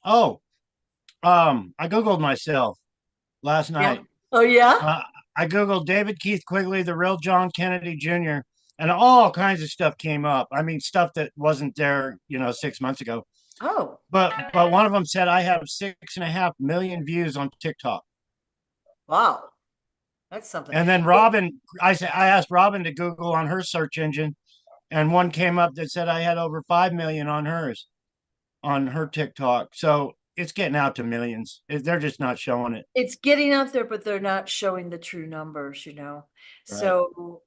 Oh, I Googled myself last Yeah. night. Oh, yeah. Uh, I Googled David Keith Quigley, the real John Kennedy Jr., and all kinds of stuff came up. I mean, stuff that wasn't there, 6 months ago. Oh, But one of them said I have 6.5 million views on TikTok. wow. That's something. And then Well, I asked Robin to Google on her search engine, and one came up that said I had over 5 million on hers, on her TikTok. So it's getting out to millions. They're just not showing it. it's getting out there, but they're not showing the true numbers, you know. Right. So,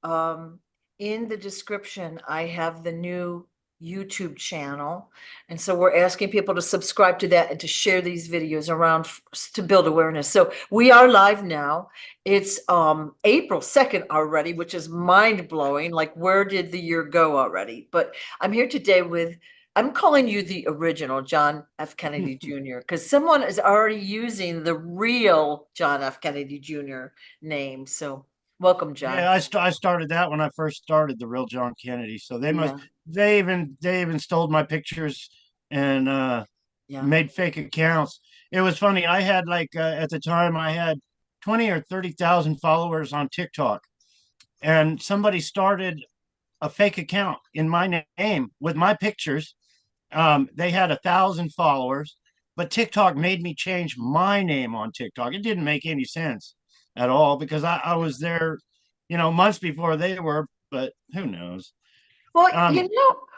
in the description, I have the new YouTube channel. And so we're asking people to subscribe to that and to share these videos around to build awareness. So we are live now. It's April 2nd already, which is mind blowing. Like, where did the year go already? But I'm here today with I'm calling you the original John F. Kennedy Jr. because someone is already using the real John F. Kennedy Jr. name. So welcome, John. Yeah, I started that when I first started the real John Kennedy. So Yeah, they even stole my pictures and yeah. made fake accounts. It was funny. I had like at the time I had 20 or 30,000 followers on TikTok, and somebody started a fake account in my name with my pictures. They had 1,000 followers, but TikTok made me change my name on TikTok. It didn't make any sense at all because I was there, months before they were, but who knows? Well, Um,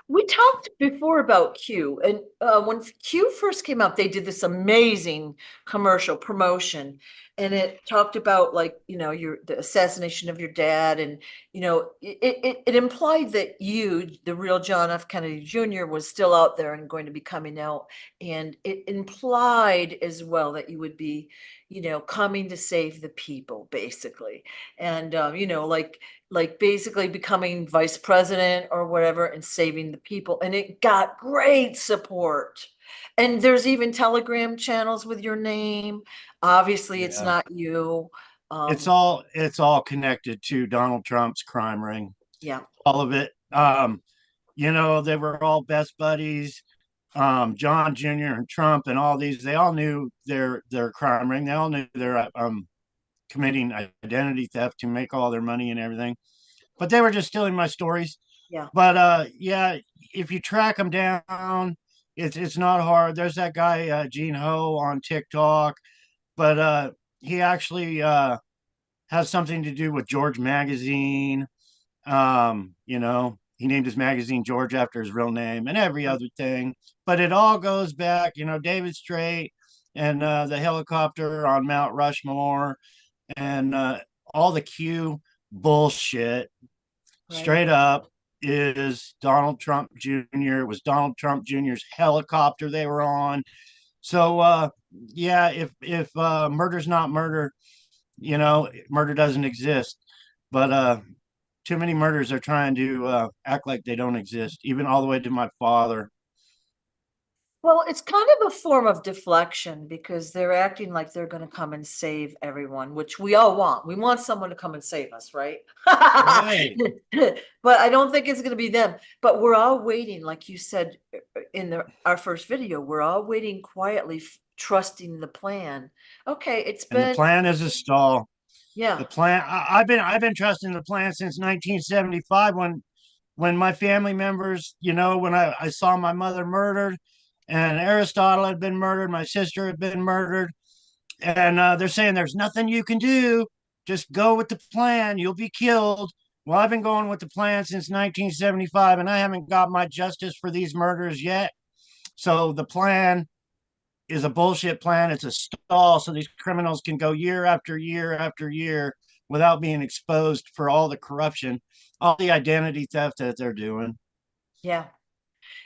we talked before about Q, and when Q first came out, they did this amazing commercial promotion, and it talked about like your the assassination of your dad, and it implied that you, the real John F. Kennedy Jr., was still out there and going to be coming out, and it implied as well that you would be, coming to save the people, basically, and like basically becoming vice president or whatever and saving the people. And it got great support. And there's even Telegram channels with your name. Obviously, it's yeah, not you. it's Um, all connected to Donald Trump's crime ring, yeah, all of it. They were all best buddies. John Jr. and Trump and all these, they all knew their crime ring. They all knew they're committing identity theft to make all their money and everything. But they were just stealing my stories. yeah, But yeah, if you track them down, it's not hard. There's that guy Gene Ho on TikTok, but he actually has something to do with George Magazine. He named his magazine George after his real name and every right. other thing. But it all goes back, David Strait and the helicopter on Mount Rushmore and all the Q bullshit Right. straight up is Donald Trump Jr. It was Donald Trump Jr.'s helicopter they were on. So yeah, if murder's not murder, murder doesn't exist. But too many murders are trying to act like they don't exist, even all the way to my father. Well, it's kind of a form of deflection because they're acting like they're going to come and save everyone, which we all want. We want someone to come and save us, right? Right. But I don't think it's going to be them. But we're all waiting, like you said in our first video, we're all waiting quietly, trusting the plan. Okay, it's And the been, plan is a stall. yeah, The plan I've been trusting the plan since 1975 when my family members, when I saw my mother murdered and Aristotle had been murdered, my sister had been murdered, and they're saying there's nothing you can do. Just go with the plan. You'll be killed. Well, I've been going with the plan since 1975, and I haven't got my justice for these murders yet. So the plan is a bullshit plan. It's a stall so these criminals can go year after year after year without being exposed for all the corruption, all the identity theft that they're doing. yeah.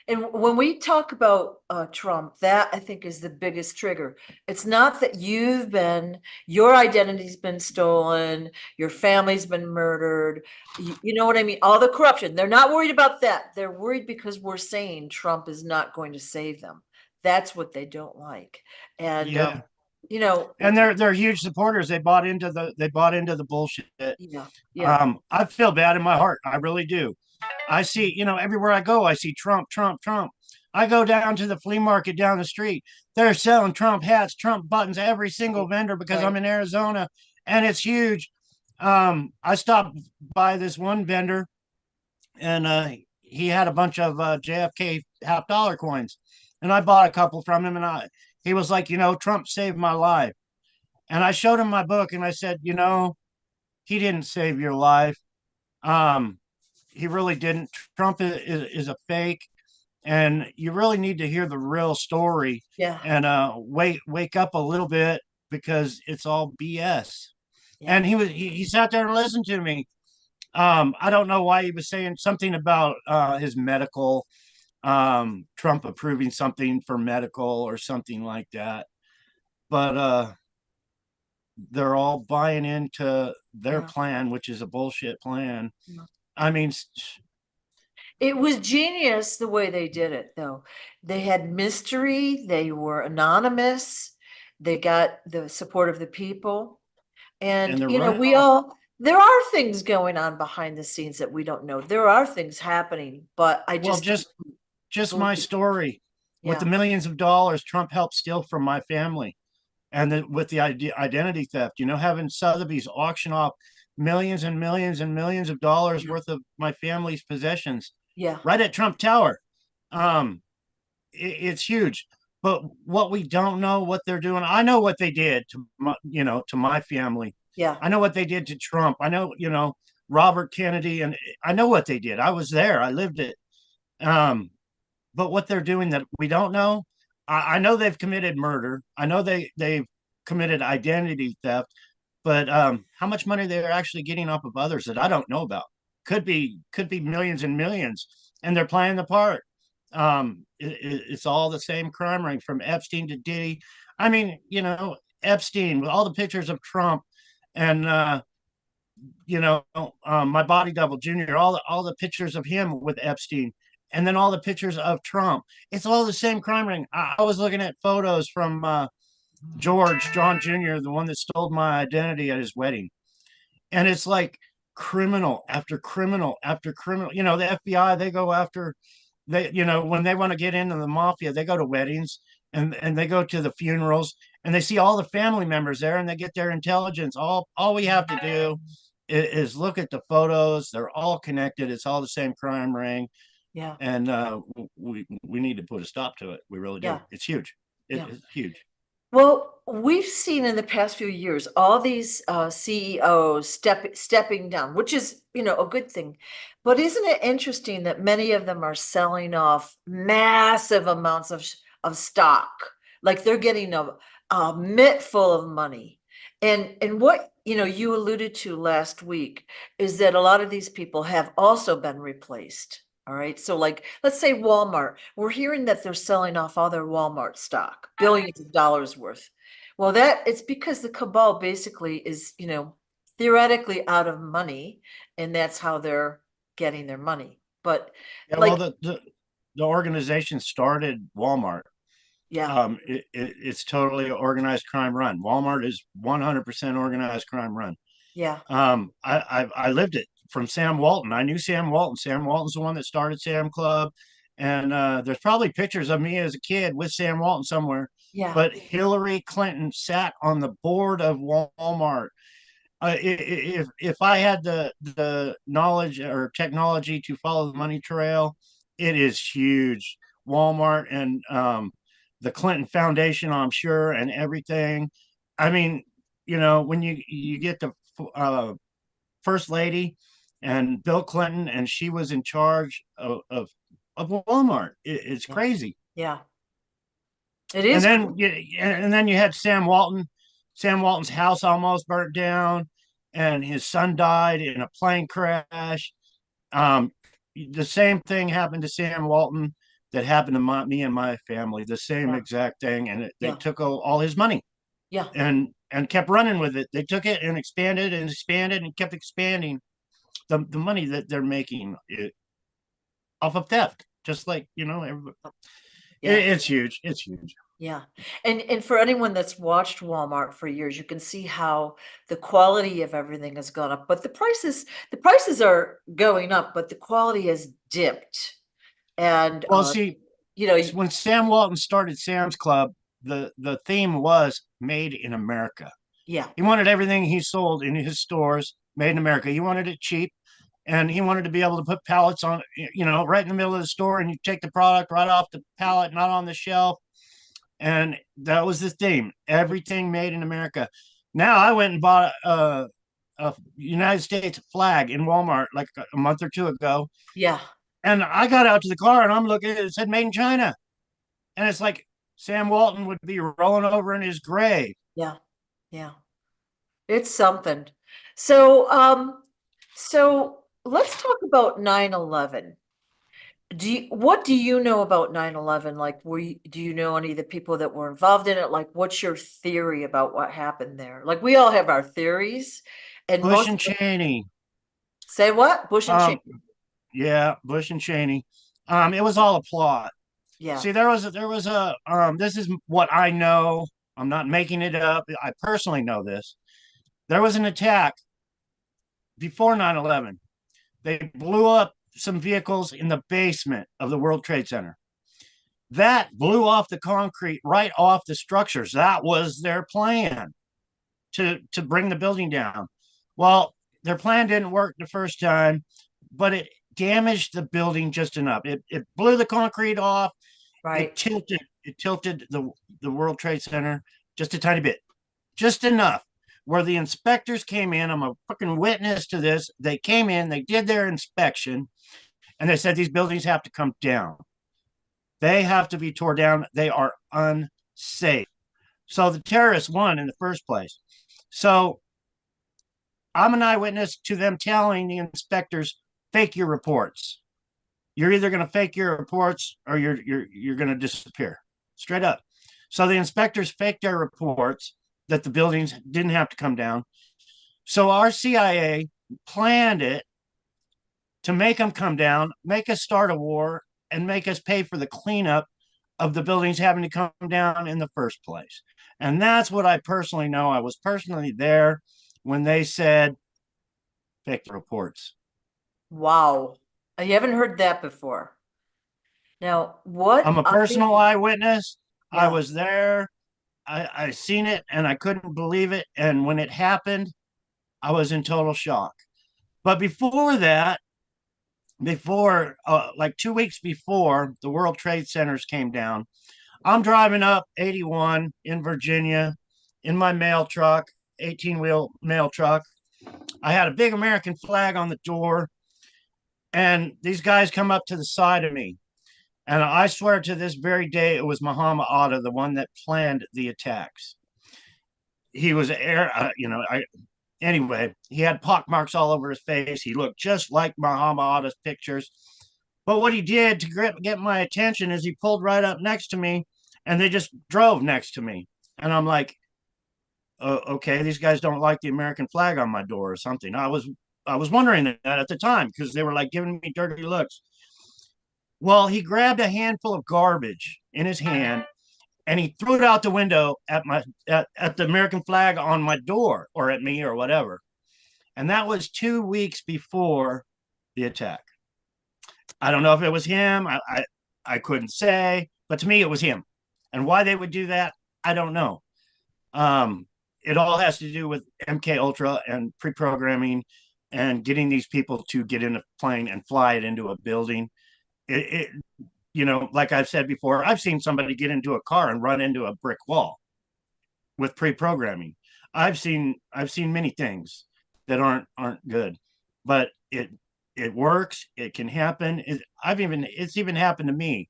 And when we talk about Trump, that I think is the biggest trigger. It's not that your identity's been stolen, your family's been murdered. You know what I mean? All the corruption. They're not worried about that. They're worried because we're saying Trump is not going to save them. That's what they don't like. And, Yeah, you know, and they're huge supporters. They bought into the bullshit. yeah, yeah, I feel bad in my heart. I really do. I see, everywhere I go, I see Trump, Trump, Trump. I go down to the flea market down the street. They're selling Trump hats, Trump buttons, every single vendor because I'm Right. in Arizona and it's huge. I stopped by this one vendor and he had a bunch of JFK half dollar coins. And I bought a couple from him and he was like, Trump saved my life. And I showed him my book and I said, he didn't save your life. Um, he really didn't. Trump is a fake, and you really need to hear the real story Yeah. and wake up a little bit because it's all BS. Yeah. And he sat there and listened to me. I don't know why he was saying something about his medical, Trump approving something for medical or something like that. But they're all buying into their Yeah. plan, which is a bullshit plan. Yeah. I mean, It was genius the way they did it, though. They had mystery, they were anonymous, they got the support of the people. and And, they're running we off. all, there are things going on behind the scenes that we don't know. There are things happening, but I Well, just don't just my believe. story with the Yeah. millions of dollars Trump helped steal from my family, and with the identity theft. Having Sotheby's auction off millions and millions and millions of dollars Yeah. worth of my family's possessions Yeah. right at Trump Tower. Um, it's huge. But what we don't know what they're doing. I know what they did to my family. Yeah. I know what they did to Trump. I know, Robert Kennedy, and I know what they did. I was there. I lived it. Um, but what they're doing that we don't know, I know they've committed murder. I know they've committed identity theft, but how much money they're actually getting off of others that I don't know about could be millions and millions, and they're playing the part. It's all the same crime ring from Epstein to Diddy. I mean, Epstein with all the pictures of Trump and my body double Junior, all the pictures of him with Epstein, and then all the pictures of Trump. It's all the same crime ring. I was looking at photos from John Junior, the one that stole my identity at his wedding, and it's like criminal after criminal after criminal. The FBI, they go after when they want to get into the mafia, they go to weddings and they go to the funerals and they see all the family members there and they get their intelligence. All we have to do is look at the photos. They're all connected. It's all the same crime ring, Yeah. and we need to put a stop to it. We really do. Yeah. It's huge. Yeah. It's huge. Well, we've seen in the past few years all these CEOs stepping down, which is, a good thing. But isn't it interesting that many of them are selling off massive amounts of stock? Like they're getting a mitt full of money. And what, you alluded to last week is that a lot of these people have also been replaced. All right. So like, let's say Walmart, we're hearing that they're selling off all their Walmart stock, billions of dollars worth. Well, it's because the cabal basically is, theoretically out of money, and that's how they're getting their money. But Yeah. Well, like, the organization started Walmart. yeah, It's totally organized crime run. Walmart is 100% organized crime run. yeah, I lived it from Sam Walton. I knew Sam Walton. Sam Walton's the one that started Sam Club, and there's probably pictures of me as a kid with Sam Walton somewhere. yeah, But Hillary Clinton sat on the board of Walmart. If I had the knowledge or technology to follow the money trail, it is huge. Walmart and the Clinton Foundation, I'm sure, and everything. I mean, when you get the uh, first lady and Bill Clinton, and she was in charge of Walmart. It's yeah, crazy. yeah. It And is. then you had Sam Walton. Sam Walton's house almost burnt down, and his son died in a plane crash. Um, the same thing happened to Sam Walton that happened to me and my family. The same Yeah, exact thing, and they yeah, took all his money yeah, and kept running with it. They took it and expanded and kept expanding the money that they're making off of theft. Just like yeah. it's huge. It's huge. Yeah. And for anyone that's watched Walmart for years, you can see how the quality of everything has gone up, but the prices are going up, but the quality has dipped. And Well, see, you know, y- When Sam Walton started Sam's Club, the theme was made in America. yeah, He wanted everything he sold in his stores made in America. He wanted it cheap, and he wanted to be able to put pallets on, right in the middle of the store, and you take the product right off the pallet, not on the shelf. And that was the theme: everything made in America. Now I went and bought a United States flag in Walmart like a month or two ago, yeah, and I got out to the car and I'm looking at it, it said "Made in China," and it's like Sam Walton would be rolling over in his grave. yeah, yeah. It's something. So, so let's talk about 9/11. What do you know about 9/11? Like, do you know any of the people that were involved in it? Like, what's your theory about what happened there? Like, we all have our theories, and Bush most and Cheney. say what? Bush and Um, Cheney. yeah, Bush and Cheney. It was all a plot. Yeah, See, this is what I know. I'm not making it up. I personally know this. There was an attack before 9/11. They blew up some vehicles in the basement of the World Trade Center. That blew off the concrete right off the structures. That was their plan to bring the building down. Well, their plan didn't work the first time, but it damaged the building just enough. It blew the concrete off. It right. tilted it tilted the World Trade Center just a tiny bit, just enough. Where the inspectors came in, I'm a fucking witness to this. They came in, they did their inspection, and they said these buildings have to come down. They have to be torn down. They are unsafe. So the terrorists won in the first place. So I'm an eyewitness to them telling the inspectors, fake your reports. You're either going to fake your reports or you're going to disappear. Straight up. So the inspectors faked their reports that the buildings didn't have to come down. So our CIA planned it to make them come down, make us start a war, and make us pay for the cleanup of the buildings having to come down in the first place. And that's what I personally know. I was personally there when they said fake the reports. Wow. I haven't heard that before. Now, I'm what a I, personal eyewitness. I yeah, was there. I seen it and I couldn't believe it. And when it happened, I was in total shock. But before that, before like 2 weeks before the World Trade Centers came down, I'm driving up 81 in Virginia in my mail truck, 18-wheel mail truck. I had a big American flag on the door, and these guys come up to the side of me. And I swear to this very day, it was Muhammad Atta, the one that planned the attacks. He was anyway, he had pock marks all over his face. He looked just like Muhammad Atta's pictures. But what he did to get my attention is he pulled right up next to me, and they just drove next to me. And I'm like, okay, these guys don't like the American flag on my door or something. I was wondering that at the time because they were like giving me dirty looks. Well, he grabbed a handful of garbage in his hand and he threw it out the window at the American flag on my door or at me or whatever. And that was 2 weeks before the attack. I don't know if it was him. I couldn't say, but to me it was him. And why they would do that, I don't know. Um, it all has to do with MK Ultra and pre-programming and getting these people to get in a plane and fly it into a building. It like I've said before, I've seen somebody get into a car and run into a brick wall with pre-programming. I've seen many things that aren't good, but it works. It can happen. It's even happened to me.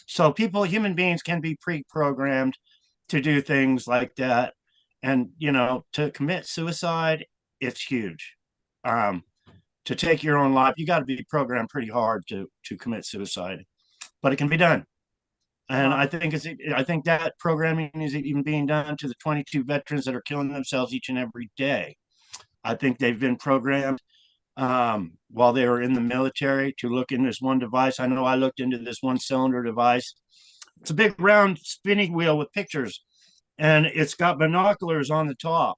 So human beings can be pre-programmed to do things like that, and to commit suicide, it's huge. Um, to take your own life, you got to be programmed pretty hard to commit suicide, but it can be done. And wow. I think that programming is even being done to the 22 veterans that are killing themselves each and every day. I think they've been programmed while they were in the military to look in this one device. I know I looked into this one cylinder device. It's a big round spinning wheel with pictures, and it's got binoculars on the top.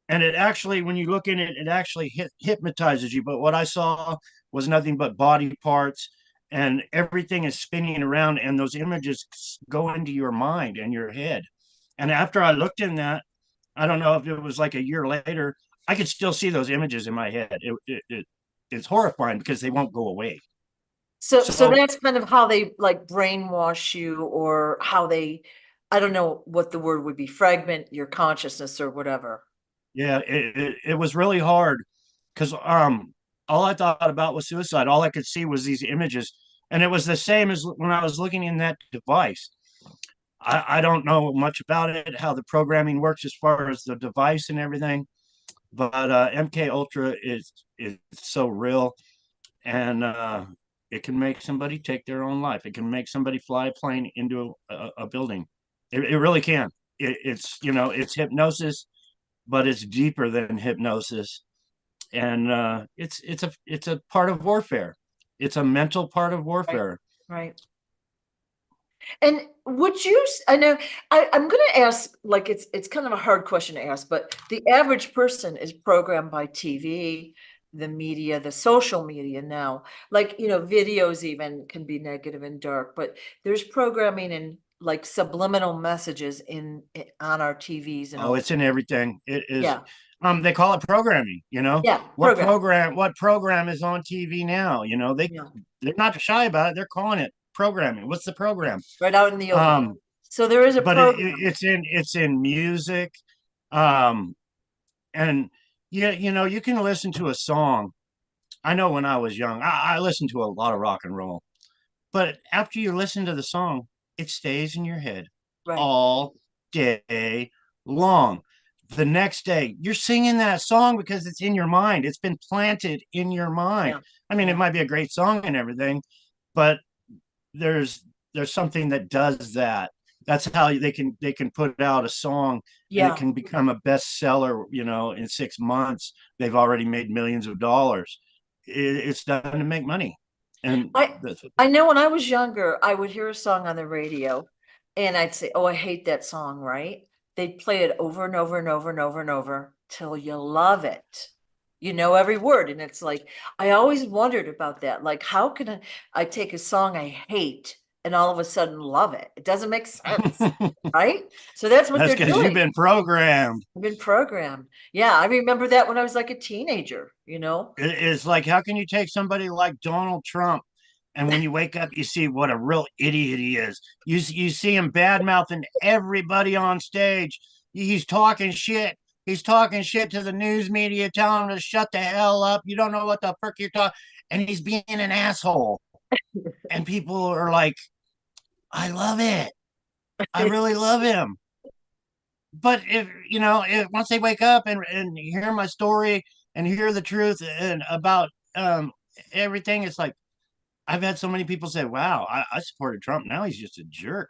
And it actually, when you look in it, it actually hypnotizes you. But what I saw was nothing but body parts and everything is spinning around, and those images go into your mind and your head. And after I looked in that, I don't know if it was like a year later, I could still see those images in my head. It's horrifying because they won't go away. So So that's kind of how they like brainwash you, or how they, I don't know what the word would be, fragment your consciousness or whatever. yeah, it was really hard because all I thought about was suicide. All I could see was these images, and it was the same as when I was looking in that device. I don't know much about it, how the programming works as far as the device and everything, but MK Ultra is so real, and it can make somebody take their own life. It can make somebody fly a plane into a building. It really can. It's it's hypnosis, but it's deeper than hypnosis, and it's a part of warfare. It's a mental part of Right. warfare. Right. And would you, I know, I'm going to ask, like, it's kind of a hard question to ask, but the average person is programmed by TV, the media, the social media now. Like, videos even can be negative and dark, but there's programming and like subliminal messages on our TVs and Oh, all. it's in everything. It is. Yeah. They call it programming. Yeah. Program. What program is on TV now? Yeah. They're not shy about it. They're calling it programming. What's the Yeah. program? Right out in the open. Um, So there is a but program. it's in music, um, and you can listen to a song. I know when I was young, I listened to a lot of rock and roll, but after you listen to the song, it stays in your head Right. all day long. The next day, you're singing that song because it's in your mind. It's been planted in your mind. Yeah. I mean, it Yeah. might be a great song and everything, but there's something that does that. That's how they can put out a song and it Yeah. can become a bestseller. In 6 months, they've already made millions of dollars. It's done to make money, and I that's I know when I was younger, I would hear a song on the radio and I'd say, "Oh, I hate that song," right? They'd play it over and over and over and over and over till you love it. You know every word. And it's like, I always wondered about that. Like, how can I take a song I hate and all of a sudden love it? It doesn't make sense, right? So that's what that's they're because you've doing. been programmed. I've been programmed. Yeah, I remember that when I was like a teenager, you know? It's like, how can you take somebody like Donald Trump, and when you wake up, you see what a real idiot he is. You see him bad mouthing everybody on stage. He's talking shit. He's talking shit to the news media, telling them to shut the hell up. You don't know what the frick you're talking, and he's being an asshole. And people are like, I love it. I really love him. But if once they wake up and hear my story and hear the truth and about everything, it's like I've had so many people say, "Wow, I supported Trump. Now he's just a jerk."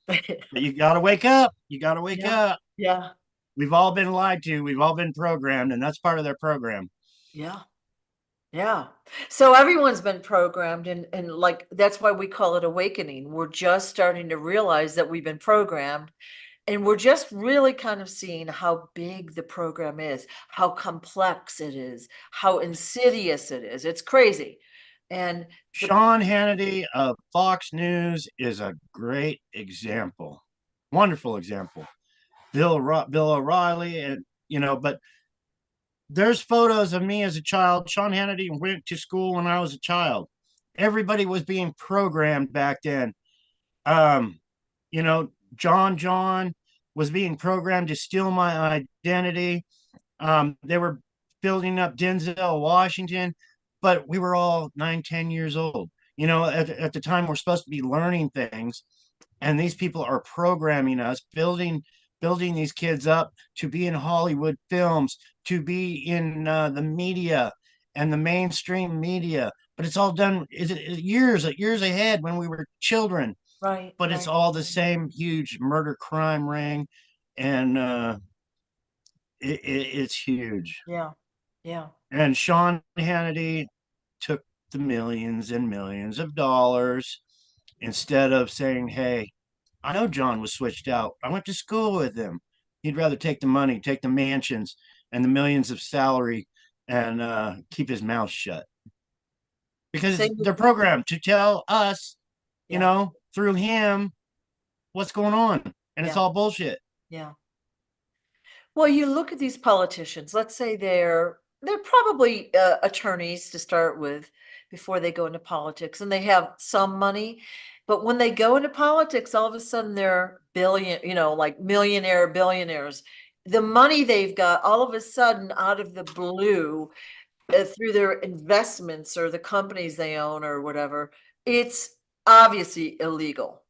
But you got to wake up. You got to wake Yeah, up. yeah, We've all been lied to. We've all been programmed, and that's part of their program. yeah. Yeah. So everyone's been programmed, and like that's why we call it awakening. We're just starting to realize that we've been programmed, and we're just really kind of seeing how big the program is, how complex it is, how insidious it is. It's crazy. And the Sean Hannity of Fox News is a great example, wonderful example. Bill O'Reilly, and but there's photos of me as a child. Sean Hannity went to school when I was a child. Everybody was being programmed back then. Um, John was being programmed to steal my identity. They were building up Denzel Washington, but we were all 9, 10 years old. At the time we're supposed to be learning things, and these people are programming us, building these kids up to be in Hollywood films, to be in the media and the mainstream media. But it's all done years ahead when we were children. right, But it's right. all the same huge murder crime ring, and it's huge. Yeah. Yeah. And Sean Hannity took the millions and millions of dollars instead of saying, "Hey, I know John was switched out. I went to school with him." He'd rather take the money, take the mansions and the millions of salary, and keep his mouth shut. because Same with they're me. programmed to tell us, Yeah, through him what's going on. And it's yeah, all bullshit. yeah. Well, you look at these politicians, let's say they're probably attorneys to start with before they go into politics, and they have some money. But when they go into politics, all of a sudden they're like millionaire billionaires. The money they've got all of a sudden out of the blue, through their investments or the companies they own or whatever, it's obviously illegal.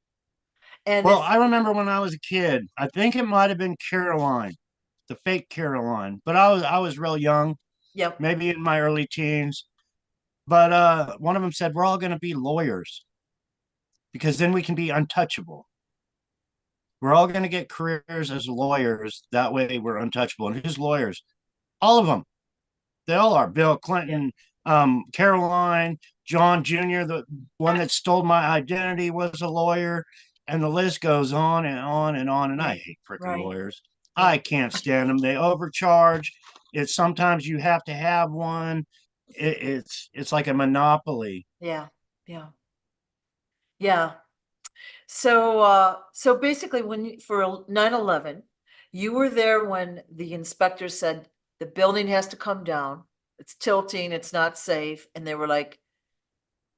And Well, it's, I remember when I was a kid, I think it might have been Caroline, the fake Caroline, but I was real young, yep, maybe in my early teens. But one of them said, we're all going to be lawyers because then we can be untouchable. We're all going to get careers as lawyers. That way we're untouchable. And who's lawyers? All of them. They all are. Bill yep, Clinton, Caroline, John Junior, the one that stole my identity, was a lawyer. And the list goes on and on and on. And I yeah, hate freaking right, lawyers. yeah, I can't stand them. They overcharge. It's sometimes you have to have one. It's like a monopoly. yeah, yeah, yeah. So basically for 9/11, you were there when the inspector said the building has to come down. It's tilting, it's not safe. And they were like,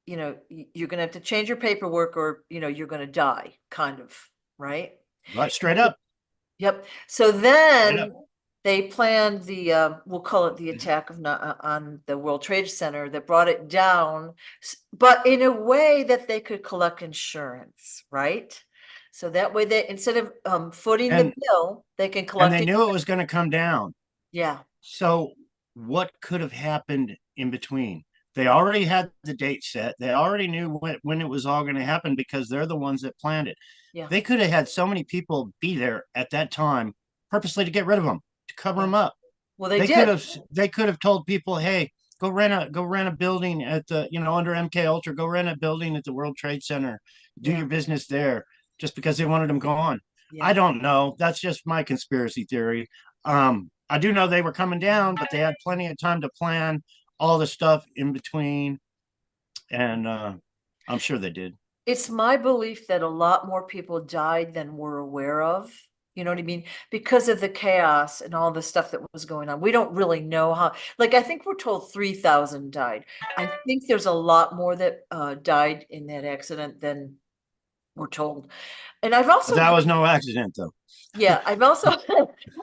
you're gonna have to change your paperwork or, you're gonna die, kind of, right? Right, straight up. Yep. So Straight up. then they planned we'll call it the attack on the World Trade Center that brought it down, but in a way that they could collect insurance, right? So that way they, instead of footing the And bill, they can and collect they it. knew it was going to come down. Yeah, So what could have happened in between? They already had the date set. They already knew when it was all going to happen because they're the ones that planned it. yeah, They could have had so many people be there at that time purposely to get rid of them, to cover yeah. them up. Well, they They could did. have they could have told people, "Hey, go rent a building at the, under MK Ultra, go rent a building at the World Trade Center. Do Yeah, your business there," just because they wanted them gone. I yeah. don't know. That's just my conspiracy theory. I do know they were coming down, but they had plenty of time to plan all the stuff in between, and I'm sure they did. It's my belief that a lot more people died than we're aware of. You know what I mean? Because of the chaos and all the stuff that was going on. We don't really know how, like, I think we're told 3,000 died. I think there's a lot more that died in that accident than we're told. And I've But also that heard, was no accident, though. yeah, I've also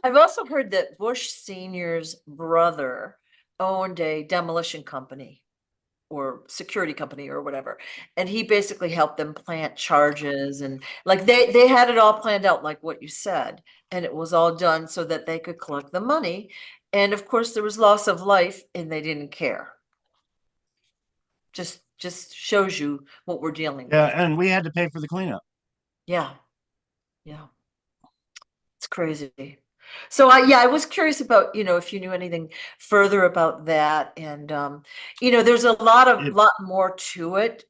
I've also heard that Bush Senior's brother owned a demolition company or security company or whatever. And he basically helped them plant charges, and like they had it all planned out like what you said. And it was all done so that they could collect the money. And of course there was loss of life and they didn't care. Just shows you what we're dealing Yeah, with. and we had to pay for the cleanup. Yeah. Yeah. It's crazy. So I was curious about, if you knew anything further about that. And there's a It, lot more to it.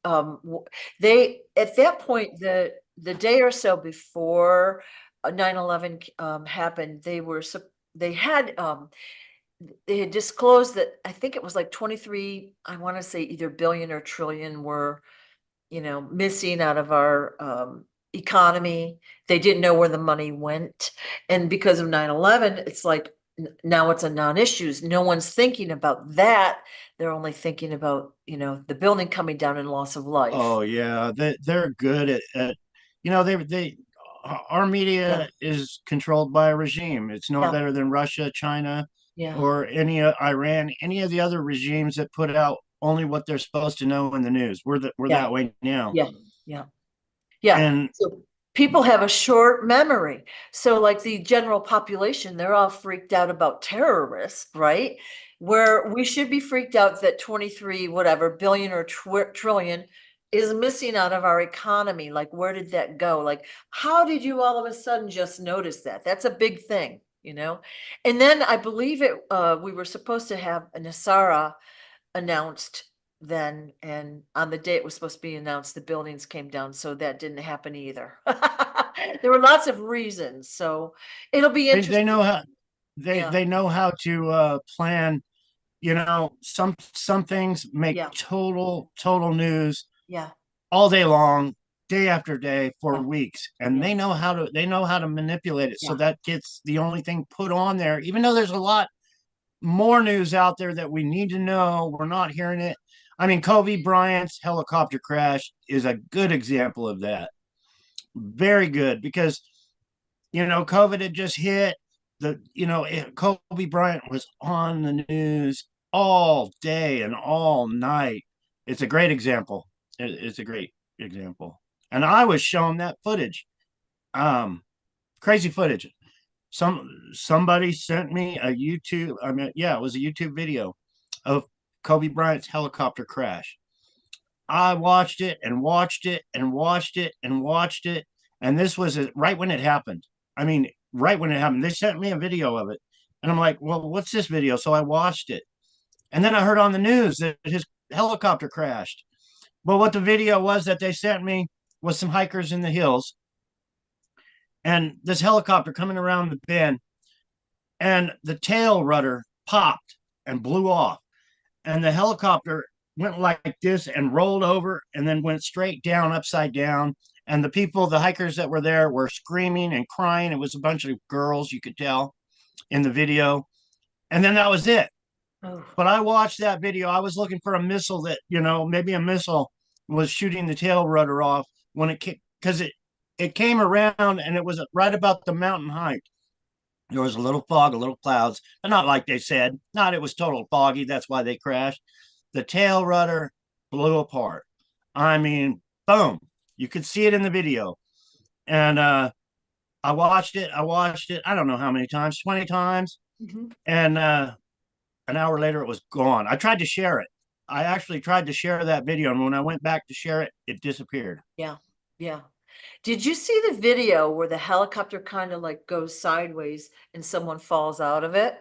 They, at that point, the day or so before 9/11 happened, they had disclosed that I think it was like 23, I want to say either billion or trillion were, missing out of our economy. They didn't know where the money went. And because of 9/11, it's like now it's a non-issues. No one's thinking about that. They're only thinking about, the building coming down and loss of life. oh yeah, they're good at they our Yeah, media is controlled by a regime. It's no yeah, better than Russia, China, yeah, or any Iran, any of the other regimes that put out only what they're supposed to know in the news. We're yeah, that way now. yeah, yeah. Yeah. And So people have a short memory. So like the general population, they're all freaked out about terrorists, right? Where we should be freaked out that 23 whatever billion or trillion is missing out of our economy. Like, where did that go? Like, how did you all of a sudden just notice that? That's a big thing, you know? And then I believe we were supposed to have a Nasara announced then, and on the day it was supposed to be announced, the buildings came down, so that didn't happen either. There were lots of reasons, so it'll be they interesting. know how Yeah, they know how to plan some things make Yeah, total news yeah, all day long, day after day for yeah, weeks, and yeah, they know how to manipulate it so yeah. that gets the only thing put on there, even though there's a lot more news out there that we need to know. We're not hearing it. I mean, Kobe Bryant's helicopter crash is a good example of that. Very good, because COVID had just hit. Kobe Bryant was on the news all day and all night. It's a great example. It's a great example. And I was shown that footage. Crazy footage. Somebody sent me a YouTube. I mean, yeah, it was a YouTube video of Kobe Bryant's helicopter crash. I watched it and watched it and watched it and watched it. And this was right when it happened. I mean, right when it happened. They sent me a video of it. And I'm like, well, what's this video? So I watched it. And then I heard on the news that his helicopter crashed. Well, what the video was that they sent me was some hikers in the hills and this helicopter coming around the bend, and the tail rudder popped and blew off. And the helicopter went like this and rolled over and then went straight down, upside down. And the hikers that were there, were screaming and crying. It was a bunch of girls, you could tell in the video. And then that was it. Oh, But I watched that video. I was looking for a missile that, maybe a missile was shooting the tail rudder off when because it came around and it was right about the mountain height. There was a little fog, a little clouds, but not like they said. Not it was total foggy. That's why they crashed. The tail rudder blew apart. I mean, boom. You could see it in the video. And I watched it. I watched it. I don't know how many times, 20 times. mhm. And an hour later, it was gone. I tried to share it. I actually tried to share that video. And when I went back to share it, it disappeared. Yeah, yeah. Did you see the video where the helicopter kind of like goes sideways and someone falls out of it?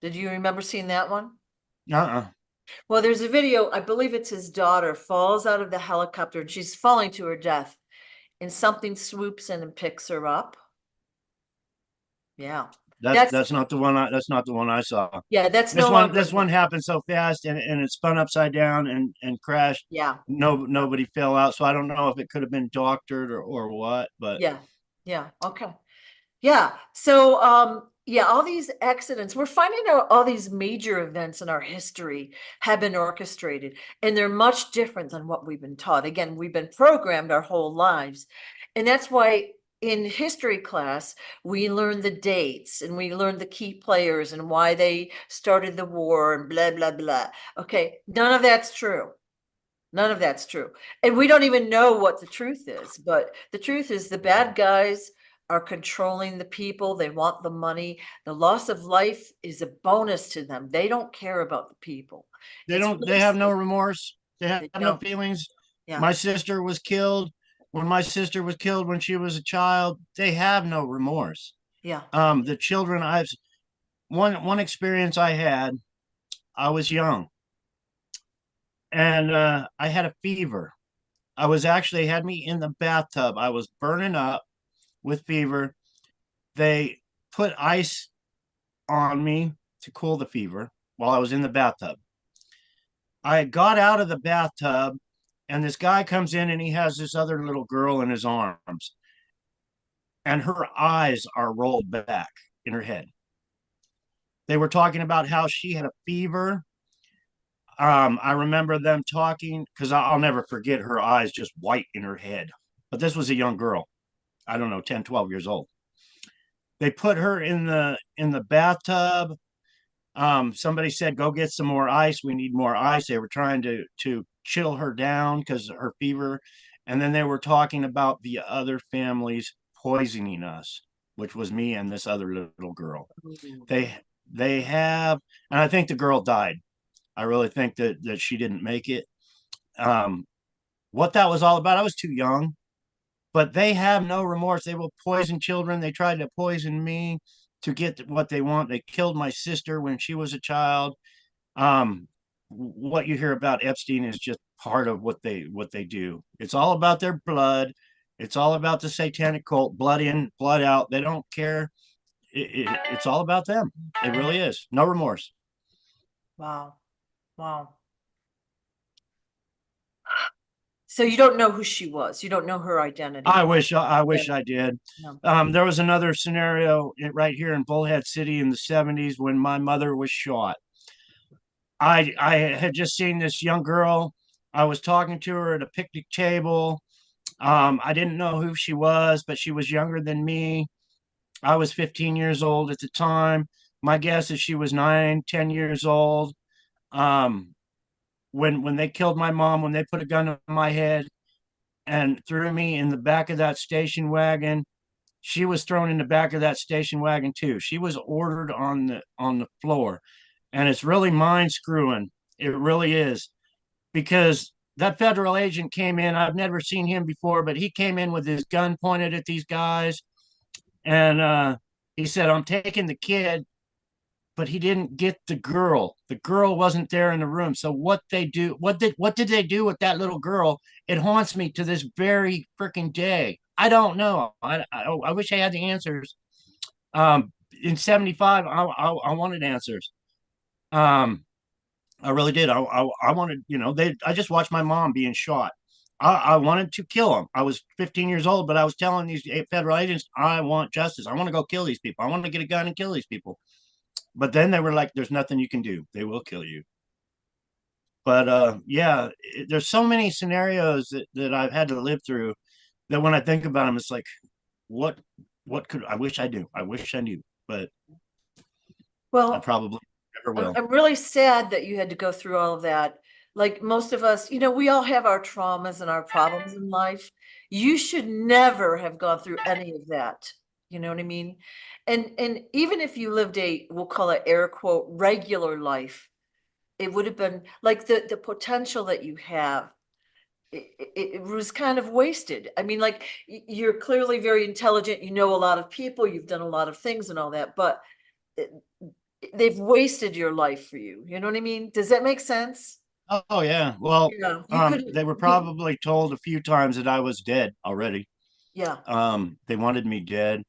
Did you remember seeing that one? Uh-uh. Well, there's a video, I believe it's his daughter falls out of the helicopter and she's falling to her death, and something swoops in and picks her up. Yeah. That's That's that's not the one. That's not the one I saw. yeah, that's This no one, longer this one happened so fast, and it spun upside down and crashed. yeah. Nobody fell out, so I don't know if it could have been doctored or what. But Yeah. Yeah. Okay. Yeah. So, yeah, all these accidents, we're finding out all these major events in our history have been orchestrated, and they're much different than what we've been taught. Again, we've been programmed our whole lives. And that's why in history class, we learn the dates and we learn the key players and why they started the war and blah, blah, blah. Okay. None of that's true. None of that's true. And we don't even know what the truth is, but the truth is the bad guys are controlling the people. They want the money. The loss of life is a bonus to them. They don't care about the people. they It's don't. really They have no sad. remorse. They have They no don't. feelings. Yeah. My sister was killed. When my sister was killed when she was a child, they have no remorse. Yeah. The children. I've one experience I had. I was young, and I had a fever. I was actually had me in the bathtub. I was burning up with fever. They put ice on me to cool the fever while I was in the bathtub. I got out of the bathtub, and this guy comes in and he has this other little girl in his arms, and her eyes are rolled back in her head. They were talking about how she had a fever. I remember them talking because I'll never forget her eyes just white in her head. But this was a young girl. I don't know, 10, 12 years old. They put her in the bathtub. Somebody said, "Go get some more ice. We need more ice." They were trying to chill her down because of her fever, and then they were talking about the other families poisoning us, which was me and this other little girl. Ooh. They they have, and I think the girl died. I really think that she didn't make it. Um, what that was all about, I was too young, but they have no remorse. They will poison children. They tried to poison me to get what they want. They killed my sister when she was a child. Um, what you hear about Epstein is just part of what they do. It's all about their blood. It's all about the satanic cult, blood in, blood out. They don't care. It's all about them. It really is. No remorse. Wow. Wow. So you don't know who she was. You don't know her identity. I Yeah. wish I did. No. There was another scenario right here in Bullhead City in the 70s when my mother was shot. I had just seen this young girl. I was talking to her at a picnic table. I didn't know who she was, but she was younger than me. I was 15 years old at the time. My guess is she was 9, 10 years old. Um, when they killed my mom, when they put a gun to my head and threw me in the back of that station wagon, she was thrown in the back of that station wagon too. She was ordered on the floor, and it's really mind screwing. It really is, because that federal agent came in. I've never seen him before, but he came in with his gun pointed at these guys, and he said, "I'm taking the kid," but he didn't get the girl. The girl wasn't there in the room. So what did they do with that little girl? It haunts me to this very freaking day. I don't know. I wish I had the answers. In 75, I wanted answers. Um, I really did. I wanted, I just watched my mom being shot. I wanted to kill him. I was 15 years old, but I was telling these federal agents, I want justice. I want to go kill these people. I want to get a gun and kill these people. But then they were like, there's nothing you can do. They will kill you. But yeah, there's so many scenarios that I've had to live through that when I think about them, it's like, what what could I wish I knew? I wish I knew, but I Well, probably never I'm will. I'm really sad that you had to go through all of that. Like most of us, we all have our traumas and our problems in life. You should never have gone through any of that. You know what I mean? And even if you lived we'll call it air quote regular life, it would have been like the potential that you have. It was kind of wasted. I mean, like you're clearly very intelligent. You know a lot of people. You've done a lot of things and all that, but it, they've wasted your life for you. You know what I mean? Does that make sense? Oh yeah. Well, Yeah, you could they were be. probably told a few times that I was dead already. Yeah, They wanted me dead.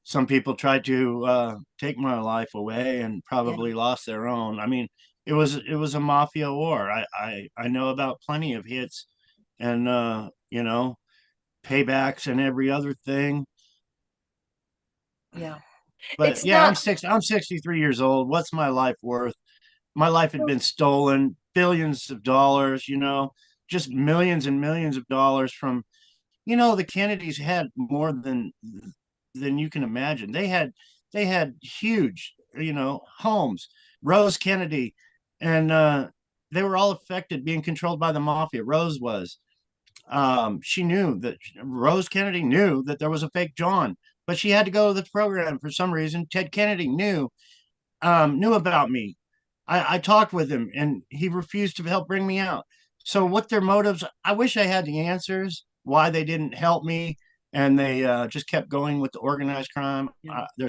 Some people tried to take my life away and yeah, probably lost their own. I mean, it was a mafia war. I know about plenty of hits and paybacks and every other thing. yeah. But It's yeah, not. I'm 63 years old. What's my life worth? My life had been stolen, billions of dollars, just millions and millions of dollars from, the Kennedys had more than you can imagine. They had huge, homes. Rose Kennedy, and they were all affected, being controlled by the mafia. Rose was. She knew that Rose Kennedy knew that there was a fake John, but she had to go to the program for some reason. Ted Kennedy knew about me. I talked with him, and he refused to help bring me out. So, what their motives? I wish I had the answers. Why they didn't help me, and they just kept going with the organized crime. Yeah, yeah,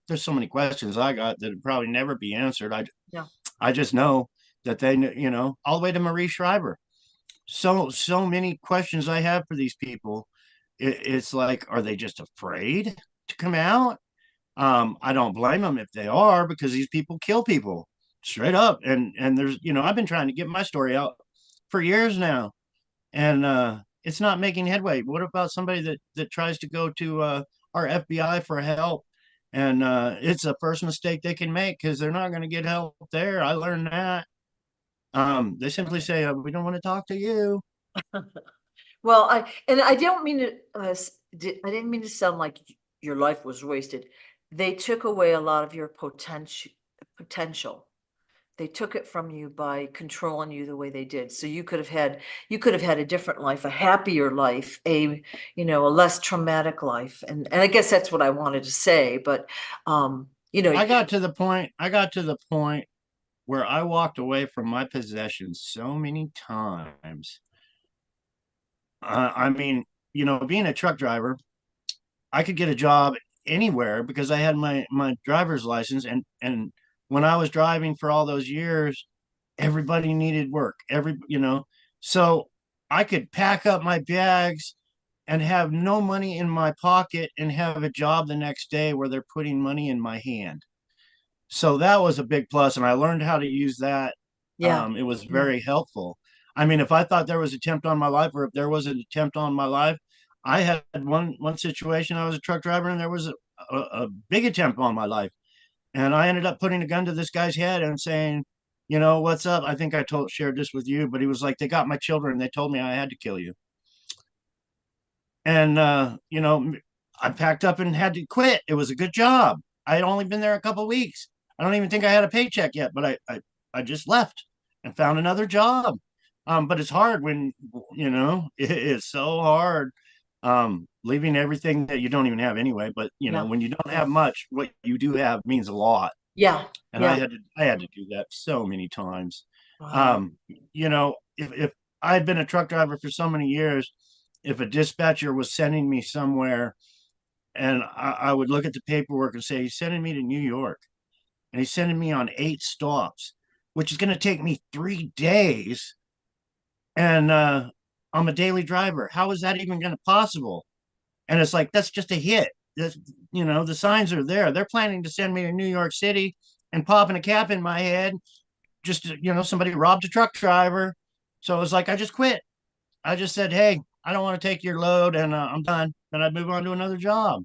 There's so many questions I got that would probably never be answered. yeah. I just know that they knew, all the way to Marie Schreiber. So many questions I have for these people. It's like, are they just afraid to come out? I don't blame them if they are, because these people kill people straight up. And there's, I've been trying to get my story out for years now, and it's not making headway. What about somebody that tries to go to our FBI for help? And it's a first mistake they can make, because they're not going to get help there. I learned that. They simply say, we don't want to talk to you. Well, I don't mean to. I didn't mean to sound like your life was wasted. They took away a lot of your potential. Potential. They took it from you by controlling you the way they did. So you could have had a different life, a happier life, a less traumatic life. And I guess that's what I wanted to say. But um, you know, I got to the point where I walked away from my possessions so many times. I mean, being a truck driver, I could get a job anywhere because I had my driver's license, and when I was driving for all those years, everybody needed work. So I could pack up my bags and have no money in my pocket and have a job the next day where they're putting money in my hand. So that was a big plus, and I learned how to use that. Yeah. It was Yeah. very helpful. I mean, if I thought there was an attempt on my life, or if there was an attempt on my life, I had one situation. I was a truck driver, and there was a big attempt on my life, and I ended up putting a gun to this guy's head and saying, you know, what's up? I think I told shared this with you, but he was like, they got my children. They told me I had to kill you. And you know, I packed up and had to quit. It was a good job. I had only been there a couple of weeks. I don't even think I had a paycheck yet, but I just left and found another job. But it's hard when, you know, it is so hard, leaving everything that you don't even have anyway. But you know, Yeah. when you don't have much, what you do have means a lot. Yeah. And Yeah. I had to do that so many times. Wow. Um, you know, if I had been a truck driver for so many years, if a dispatcher was sending me somewhere, and I would look at the paperwork and say, he's sending me to New York, and he's sending me on 8 stops, which is going to take me 3 days. And I'm a daily driver. How is that even going to possible? And it's like, that's just a hit. That's, you know, the signs are there. They're planning to send me to New York City and popping a cap in my head. Just, you know, somebody robbed a truck driver. So it was like, I just quit. I just said, hey, I don't want to take your load, and I'm done. And I'd move on to another job.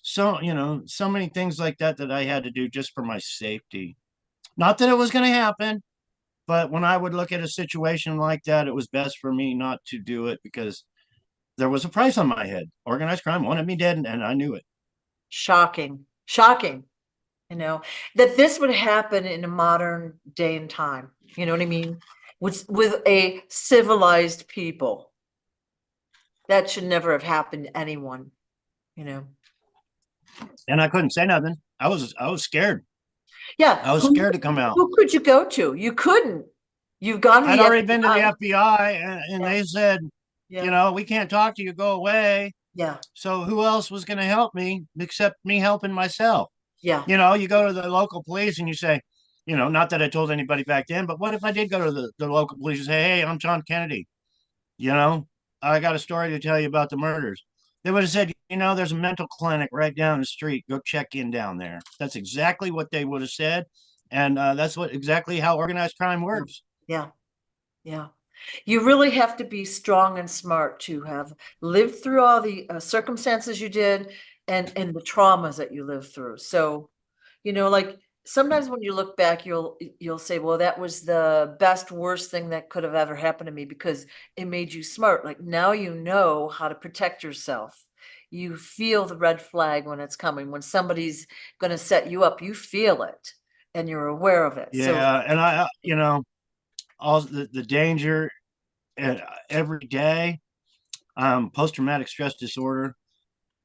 So, you know, so many things like that that I had to do just for my safety. Not that it was going to happen, but when I would look at a situation like that, it was best for me not to do it because there was a price on my head. Organized crime wanted me dead, and I knew it. Shocking. Shocking. You know, that this would happen in a modern day and time. You know what I mean? With a civilized people. That should never have happened to anyone, you know. And I couldn't say nothing. I was scared. Yeah, I was scared to come out. who could you go to? You couldn't. You've gone to I'd the already been to the FBI. FBI, and Yeah, they said, you yeah, know, we can't talk to you, go away. yeah, So who else was going to help me except me helping myself? yeah, You know, you go to the local police and you say, you know, not that I told anybody back then, but what if I did go to the local police and say, hey, I'm John Kennedy, you know, I got a story to tell you about the murders. They would have said, you know, there's a mental clinic right down the street. Go check in down there. That's exactly what they would have said. And that's what exactly how organized crime yeah, works. yeah, yeah. You really have to be strong and smart to have lived through all the circumstances you did and the traumas that you lived through. So, you know, like sometimes when you look back, you'll say, well, that was the best, worst thing that could have ever happened to me because it made you smart. Like now you know how to protect yourself. You feel the red flag when it's coming. When somebody's going to set you up, you feel it and you're aware of it. So, Yeah. And you know, all the danger every day, post traumatic stress disorder,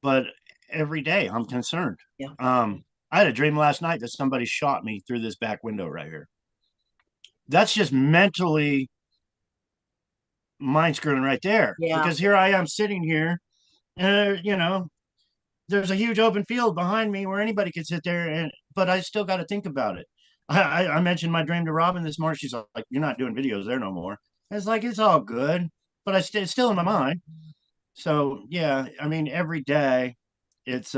but every day I'm concerned. yeah, I had a dream last night that somebody shot me through this back window right here. That's just mentally mind screwing right there yeah, because here I am sitting here, and you know, there's a huge open field behind me where anybody could sit there, and but I still got to think about it. I mentioned my dream to Robin this morning. She's like, "You're not doing videos there no more." It's like it's all good, but it's still in my mind. So yeah, I mean, every day, it's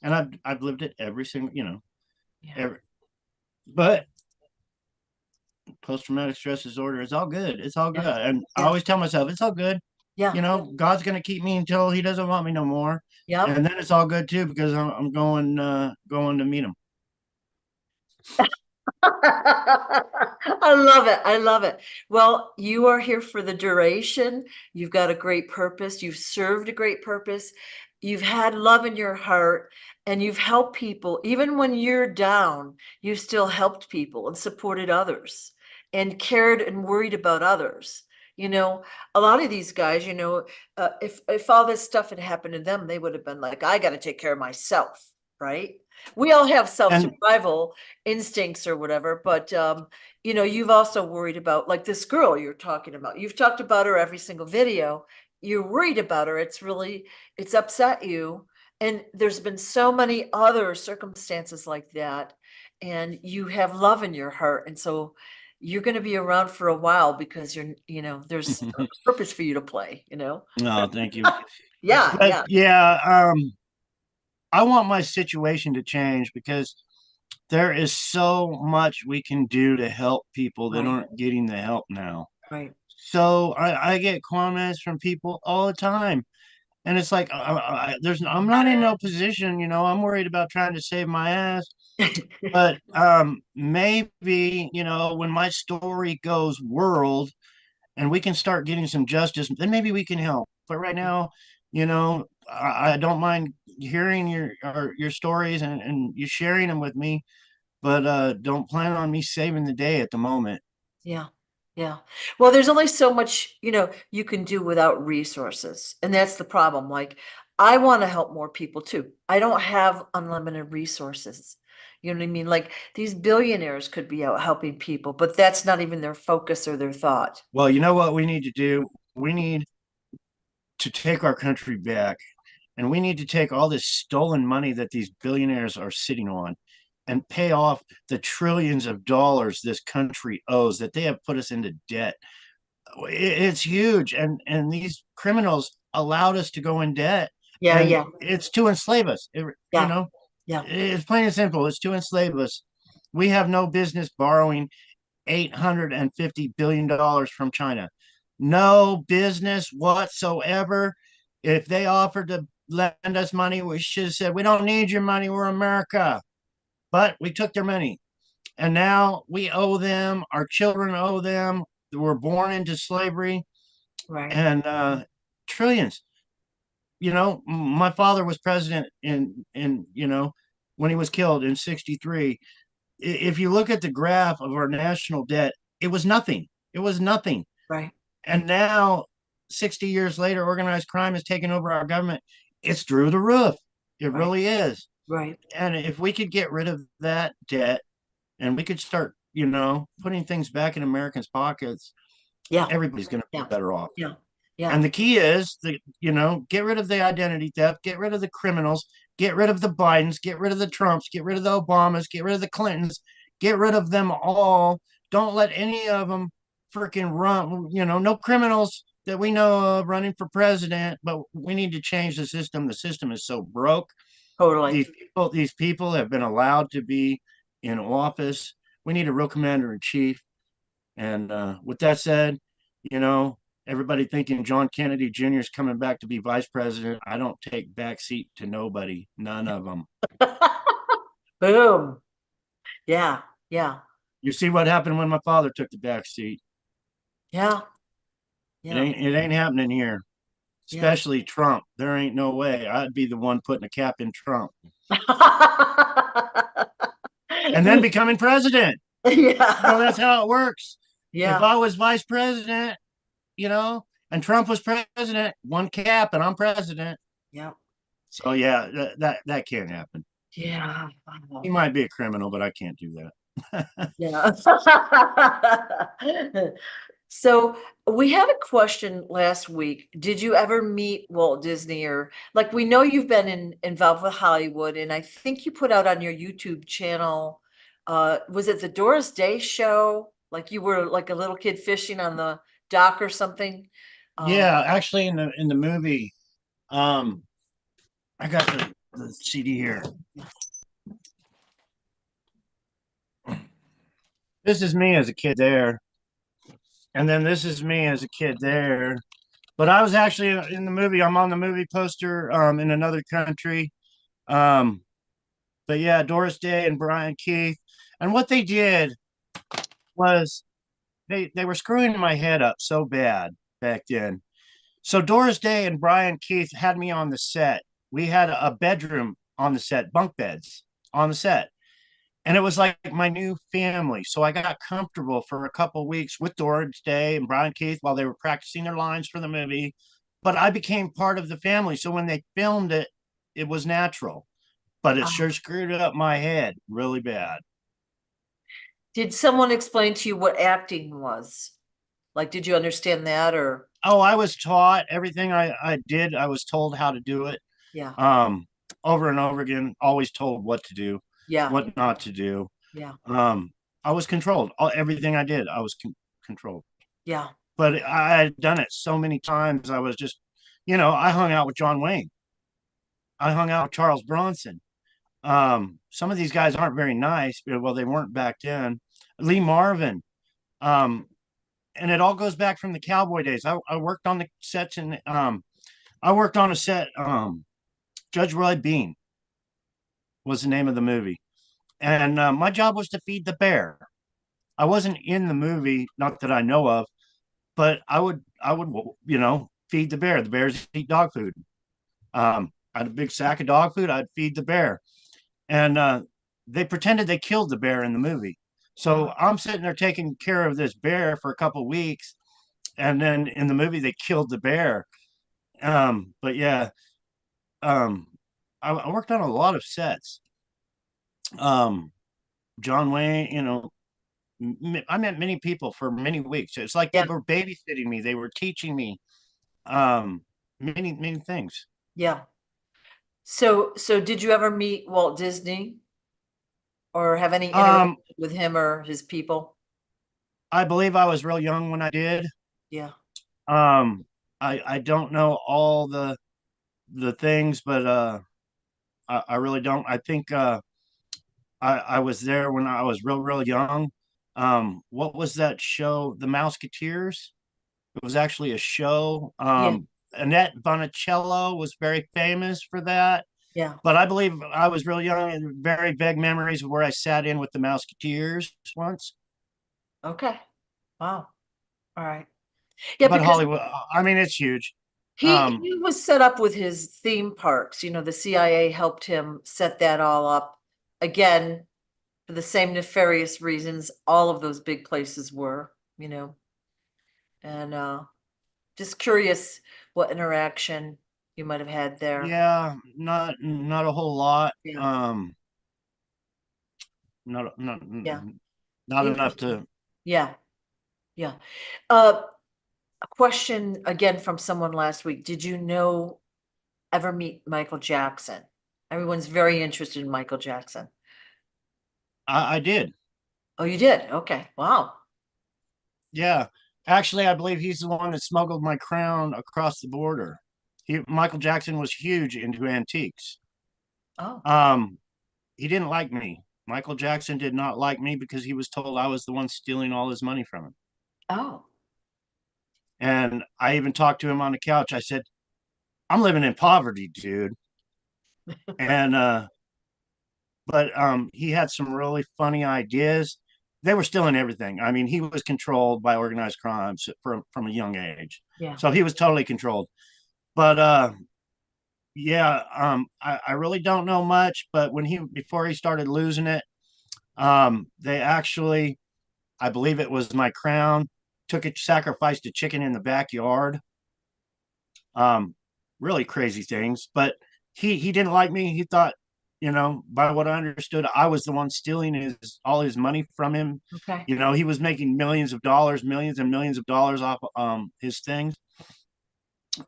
and I've lived it every single, you know, yeah, every, but post traumatic stress disorder, it's all good. It's all good. yeah, And I yeah, always tell myself, it's all good. yeah, You know, God's going to keep me until he doesn't want me no more. yep. And then it's all good too, because I'm going to meet him. I love it. I love it. Well, you are here for the duration. You've got a great purpose. You've served a great purpose. You've had love in your heart and you've helped people. Even when you're down, you still helped people and supported others and cared and worried about others. You know, a lot of these guys, you know, if all this stuff had happened to them, they would have been like, I got to take care of myself, right? We all have And self-survival instincts or whatever, but you know, you've also worried about like this girl you're talking about. You've talked about her every single video. You're worried about her. It's upset you. And there's been so many other circumstances like that. And you have love in your heart. And so you're going to be around for a while because you know, there's a purpose for you to play, you know? no, thank you. Yeah, But yeah, yeah, I want my situation to change because There is so much we can do to help people that Right, aren't getting the help now. right. So I get comments from people all the time, and it's like I'm not in no position, I'm worried about trying to save my ass. But maybe, when my story goes world and we can start getting some justice, then maybe we can help. But right now, I don't mind hearing your stories and you sharing them with me, but don't plan on me saving the day at the moment. Yeah, yeah. Well, there's only so much, you can do without resources. And that's the problem. Like, I want to help more people too. I don't have unlimited resources. You know what I mean? Like these billionaires could be out helping people, but that's not even their focus or their thought. Well, you know what we need to do? We need to take our country back, and we need to take all this stolen money that these billionaires are sitting on and pay off the trillions of dollars this country owes, that they have put us into debt. It's huge, and these criminals allowed us to go in debt, Yeah, and yeah, it's to enslave us. yeah, yeah. It's plain and simple. It's to enslave us. We have no business borrowing $850 billion from China. No business whatsoever. If they offered to lend us money, we should have said, we don't need your money. We're America. But we took their money. And now we owe them. Our children owe them. We're born into slavery Right. and trillions. My father was president when he was killed in 63. If you look at the graph of our national debt, it was nothing. It was nothing. Right. And now, 60 years later, organized crime has taken over our government. It's through the roof. It Right. really is. Right. And if we could get rid of that debt and we could start, putting things back in Americans' pockets, Yeah. everybody's going to be Yeah. better off. Yeah. Yeah. And the key is get rid of the identity theft, get rid of the criminals, get rid of the Bidens, get rid of the Trumps, get rid of the Obamas, get rid of the Clintons, get rid of them all. Don't let any of them freaking run. No criminals that we know of running for president, but we need to change the system. The system is so broke. Totally. These people have been allowed to be in office. We need a real commander in chief. And with that said, you know, everybody thinking John Kennedy Junior is coming back to be vice president. I don't take backseat to nobody, none of them. Boom. Yeah. Yeah. You see what happened when my father took the back seat. Yeah. It Yeah. ain't happening here, Yeah. especially Trump. There ain't no way. I'd be the one putting a cap in Trump and then becoming president. That's Yeah. how it works. If Yeah. I was vice president, and Trump was president, one cap and I'm president. Yeah. So yeah, that can't happen. Yeah. He might be a criminal, but I can't do that. Yeah. So we had a question last week. Did you ever meet Walt Disney, or like, we know you've been involved with Hollywood, and I think you put out on your YouTube channel, was it the Doris Day show? Like you were like a little kid fishing on the dock or something? Yeah, actually, in the movie, um, I got the CD here. This is me as a kid there, and then this is me as a kid there. But I was actually in the movie. I'm on the movie poster in another country. Um, but yeah, Doris Day and Brian Keith, and what they did was they were screwing my head up so bad back then. So Doris Day and Brian Keith had me on the set. We had a bedroom on the set, bunk beds on the set. And it was like my new family. So I got comfortable for a couple of weeks with Doris Day and Brian Keith while they were practicing their lines for the movie. But I became part of the family. So when they filmed it, it was natural. But it sure screwed up my head really bad. Did someone explain to you what acting was? Like, did you understand that, or? Oh, I was taught everything I did. I was told how to do it. Yeah. Um, Over and over again, always told what to do, Yeah. what not to do. Yeah. I was controlled. Everything I did, I was controlled. Yeah. But I had done it so many times. I was just, I hung out with John Wayne. I hung out with Charles Bronson. Some of these guys aren't very nice, but well, they weren't back then. Lee Marvin. Um, and it all goes back from the cowboy days. I worked on the sets and I worked on a set. Judge Roy Bean was the name of the movie, and my job was to feed the bear. I wasn't in the movie, not that I know of, but I would feed the bear. The bears eat dog food. I had a big sack of dog food. I'd feed the bear, and they pretended they killed the bear in the movie. So Wow. I'm sitting there taking care of this bear for a couple of weeks, and then in the movie they killed the bear. But yeah, um, I worked on a lot of sets. Um, John Wayne, I met many people for many weeks. It's like they Yeah, were babysitting me. They were teaching me many things. yeah. So did you ever meet Walt Disney or have any interaction Um, with him or his people? I believe I was real young when I did. Yeah, Um, I don't know all the things, but I really don't. I think I was there when I was real young. What was that show? The Mouseketeers. It was actually a show. yeah, Annette Bonicello was very famous for that. yeah. But I believe I was real young and very vague memories of where I sat in with the Mouseketeers once. Okay. Wow. All right. Yeah, But because Hollywood, I mean, it's huge. Um, he was set up with his theme parks. The CIA helped him set that all up again for the same nefarious reasons all of those big places were. And just curious what interaction you might have had there. yeah, not a whole lot. Yeah, Not not yeah. not enough Interesting. to. Yeah, yeah. Uh, a question again from someone last week. Did you ever meet Michael Jackson? Everyone's very interested in Michael Jackson. I did. Oh, you did? Okay. Wow. Yeah, actually, I believe he's the one that smuggled my crown across the border. Michael Jackson was huge into antiques. Oh, Um, he didn't like me. Michael Jackson did not like me because he was told I was the one stealing all his money from him. oh, And I even talked to him on the couch. I said, I'm living in poverty, dude. And but he had some really funny ideas. They were stealing everything. I mean, he was controlled by organized crimes from a young age. yeah. So he was totally controlled. But yeah, I really don't know much, but before he started losing it, they actually, I believe it was my crown, sacrificed a chicken in the backyard. Um, really crazy things. But he didn't like me. He thought, by what I understood, I was the one stealing all his money from him. Okay. He was making millions of dollars, millions and millions of dollars off his things.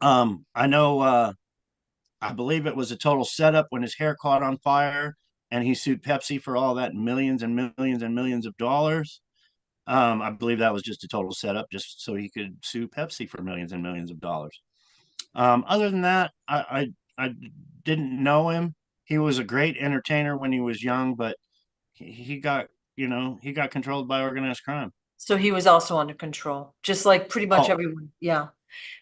I know I believe it was a total setup when his hair caught on fire and he sued Pepsi for all that millions and millions and millions of dollars. I believe that was just a total setup just so he could sue Pepsi for millions and millions of dollars. Other than that, I didn't know him. He was a great entertainer when he was young, but he got he got controlled by organized crime. So he was also under control, just like pretty much Oh everyone. Yeah.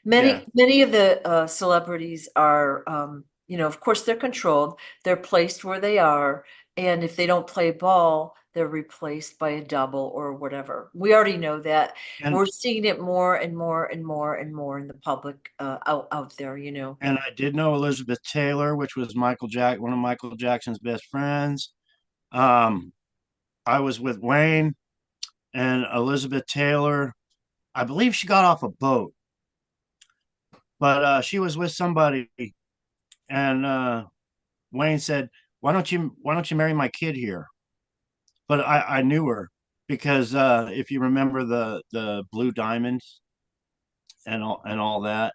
yeah, Many of the celebrities are, of course, they're controlled. They're placed where they are, and if they don't play ball, they're replaced by a double or whatever. We already know that. and We're seeing it more and more and more and more in the public out there. and I did know Elizabeth Taylor, which was one of Michael Jackson's best friends. Um, I was with Wayne and Elizabeth Taylor. I believe she got off a boat, but she was with somebody, and Wayne said, "Why don't you marry my kid here?" But I knew her because if you remember the blue diamonds and all that.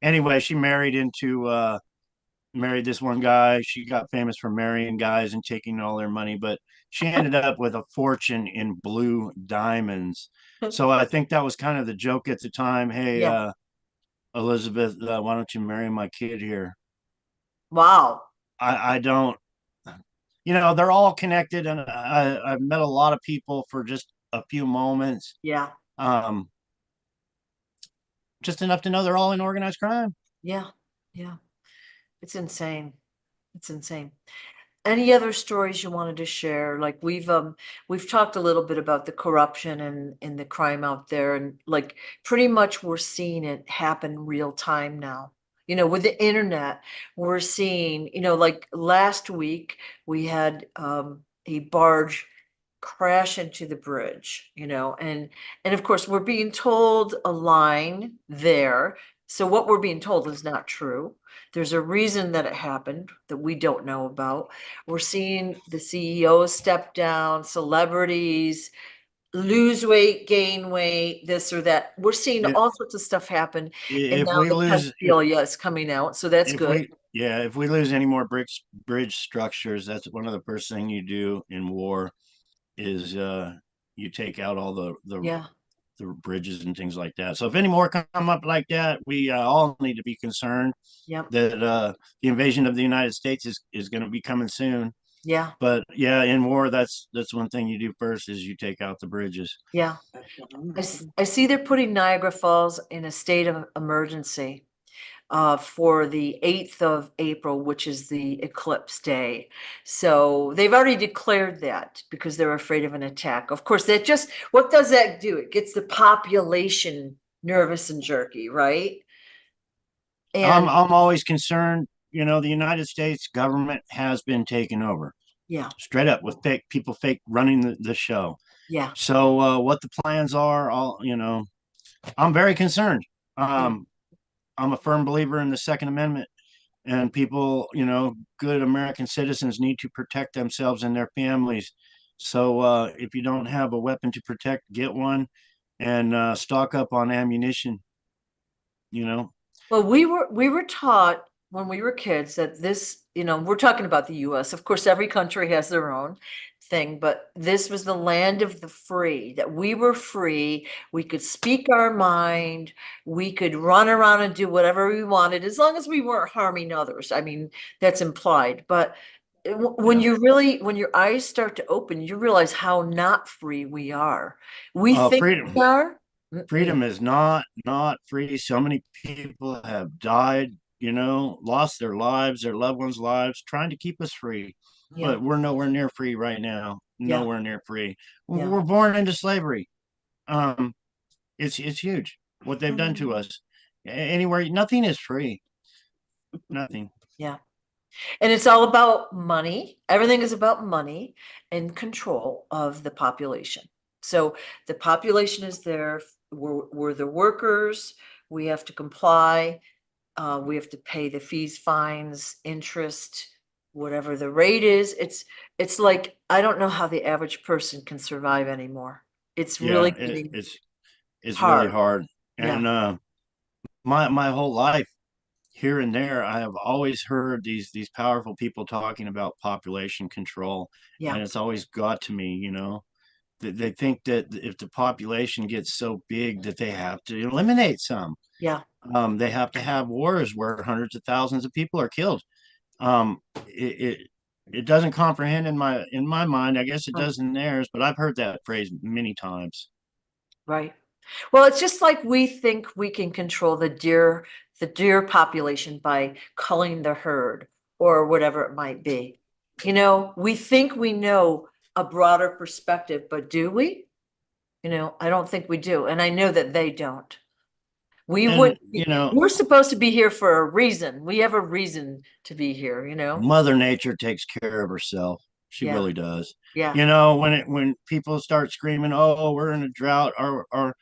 Anyway, she married this one guy. She got famous for marrying guys and taking all their money, but she ended up with a fortune in blue diamonds. So I think that was kind of the joke at the time. Hey, Yeah. Elizabeth, why don't you marry my kid here? Wow. I don't. they're all connected, and I've met a lot of people for just a few moments, Yeah. um, just enough to know they're all in organized crime. Yeah. Yeah. It's insane. It's insane. Any other stories you wanted to share? Like we've talked a little bit about the corruption and the crime out there, and like pretty much we're seeing it happen real time now. With the internet, we're seeing, like last week we had a barge crash into the bridge, and of course we're being told a line there. So what we're being told is not true. There's a reason that it happened that we don't know about. We're seeing the CEOs step down, celebrities lose weight, gain weight, this or that. We're seeing If all sorts of stuff happen. And if now we the lose pedophilia is coming out. So that's if good. we yeah, if we lose any more bridge structures, that's one of the first thing you do in war is you take out all Yeah. the bridges and things like that. So if any more come up like that, we all need to be concerned Yep. that the invasion of the United States is going to be coming soon. Yeah. But yeah, in war, that's one thing you do first is you take out the bridges. Yeah. I see they're putting Niagara Falls in a state of emergency for the 8th of April, which is the eclipse day. So they've already declared that because they're afraid of an attack. Of course, what does that do? It gets the population nervous and jerky, right? And I'm always concerned. The United States government has been taken over yeah, straight up with fake people, fake running the show. yeah, So what the plans are, I'm very concerned. yeah, I'm a firm believer in the Second Amendment, and people, good American citizens need to protect themselves and their families. So if you don't have a weapon to protect, get one and stock up on ammunition. You know, Well, we were taught when we were kids that we're talking about the US. Of course, every country has their own thing, but this was the land of the free, that we were free. We could speak our mind. We could run around and do whatever we wanted as long as we weren't harming others. I mean, that's implied, but yeah. when your eyes start to open, you realize how not free we are. We think we Freedom. are. Mm-mm. Freedom is not free. So many people have died, lost their lives, their loved ones' lives, trying to keep us free. Yeah, But we're nowhere near free right now. yeah, Nowhere near free. yeah. We're born into slavery. Um, it's huge what they've done to us. Anywhere, nothing is free. Nothing. Yeah. And it's all about money. Everything is about money and control of the population. So the population is there. We're the workers. We have to comply. We have to pay the fees, fines, interest, whatever the rate is. It's like I don't know how the average person can survive anymore. It's Yeah, really getting it's really hard. hard. Yeah. And my whole life, here and there, I have always heard these powerful people talking about population control, Yeah. and it's always got to me. They think that if the population gets so big that they have to eliminate some. Yeah. They have to have wars where hundreds of thousands of people are killed. Um, it doesn't comprehend in my mind. I guess it Oh, does in theirs, but I've heard that phrase many times. right. Well, it's just like we think we can control the deer population by culling the herd or whatever it might be. We think we know a broader perspective, but do we? I don't think we do. And I know that they don't. We And would we're supposed to be here for a reason. We have a reason to be here. Mother Nature takes care of herself. She Yeah. really does. Yeah. When people start screaming, "Oh, we're in a drought," or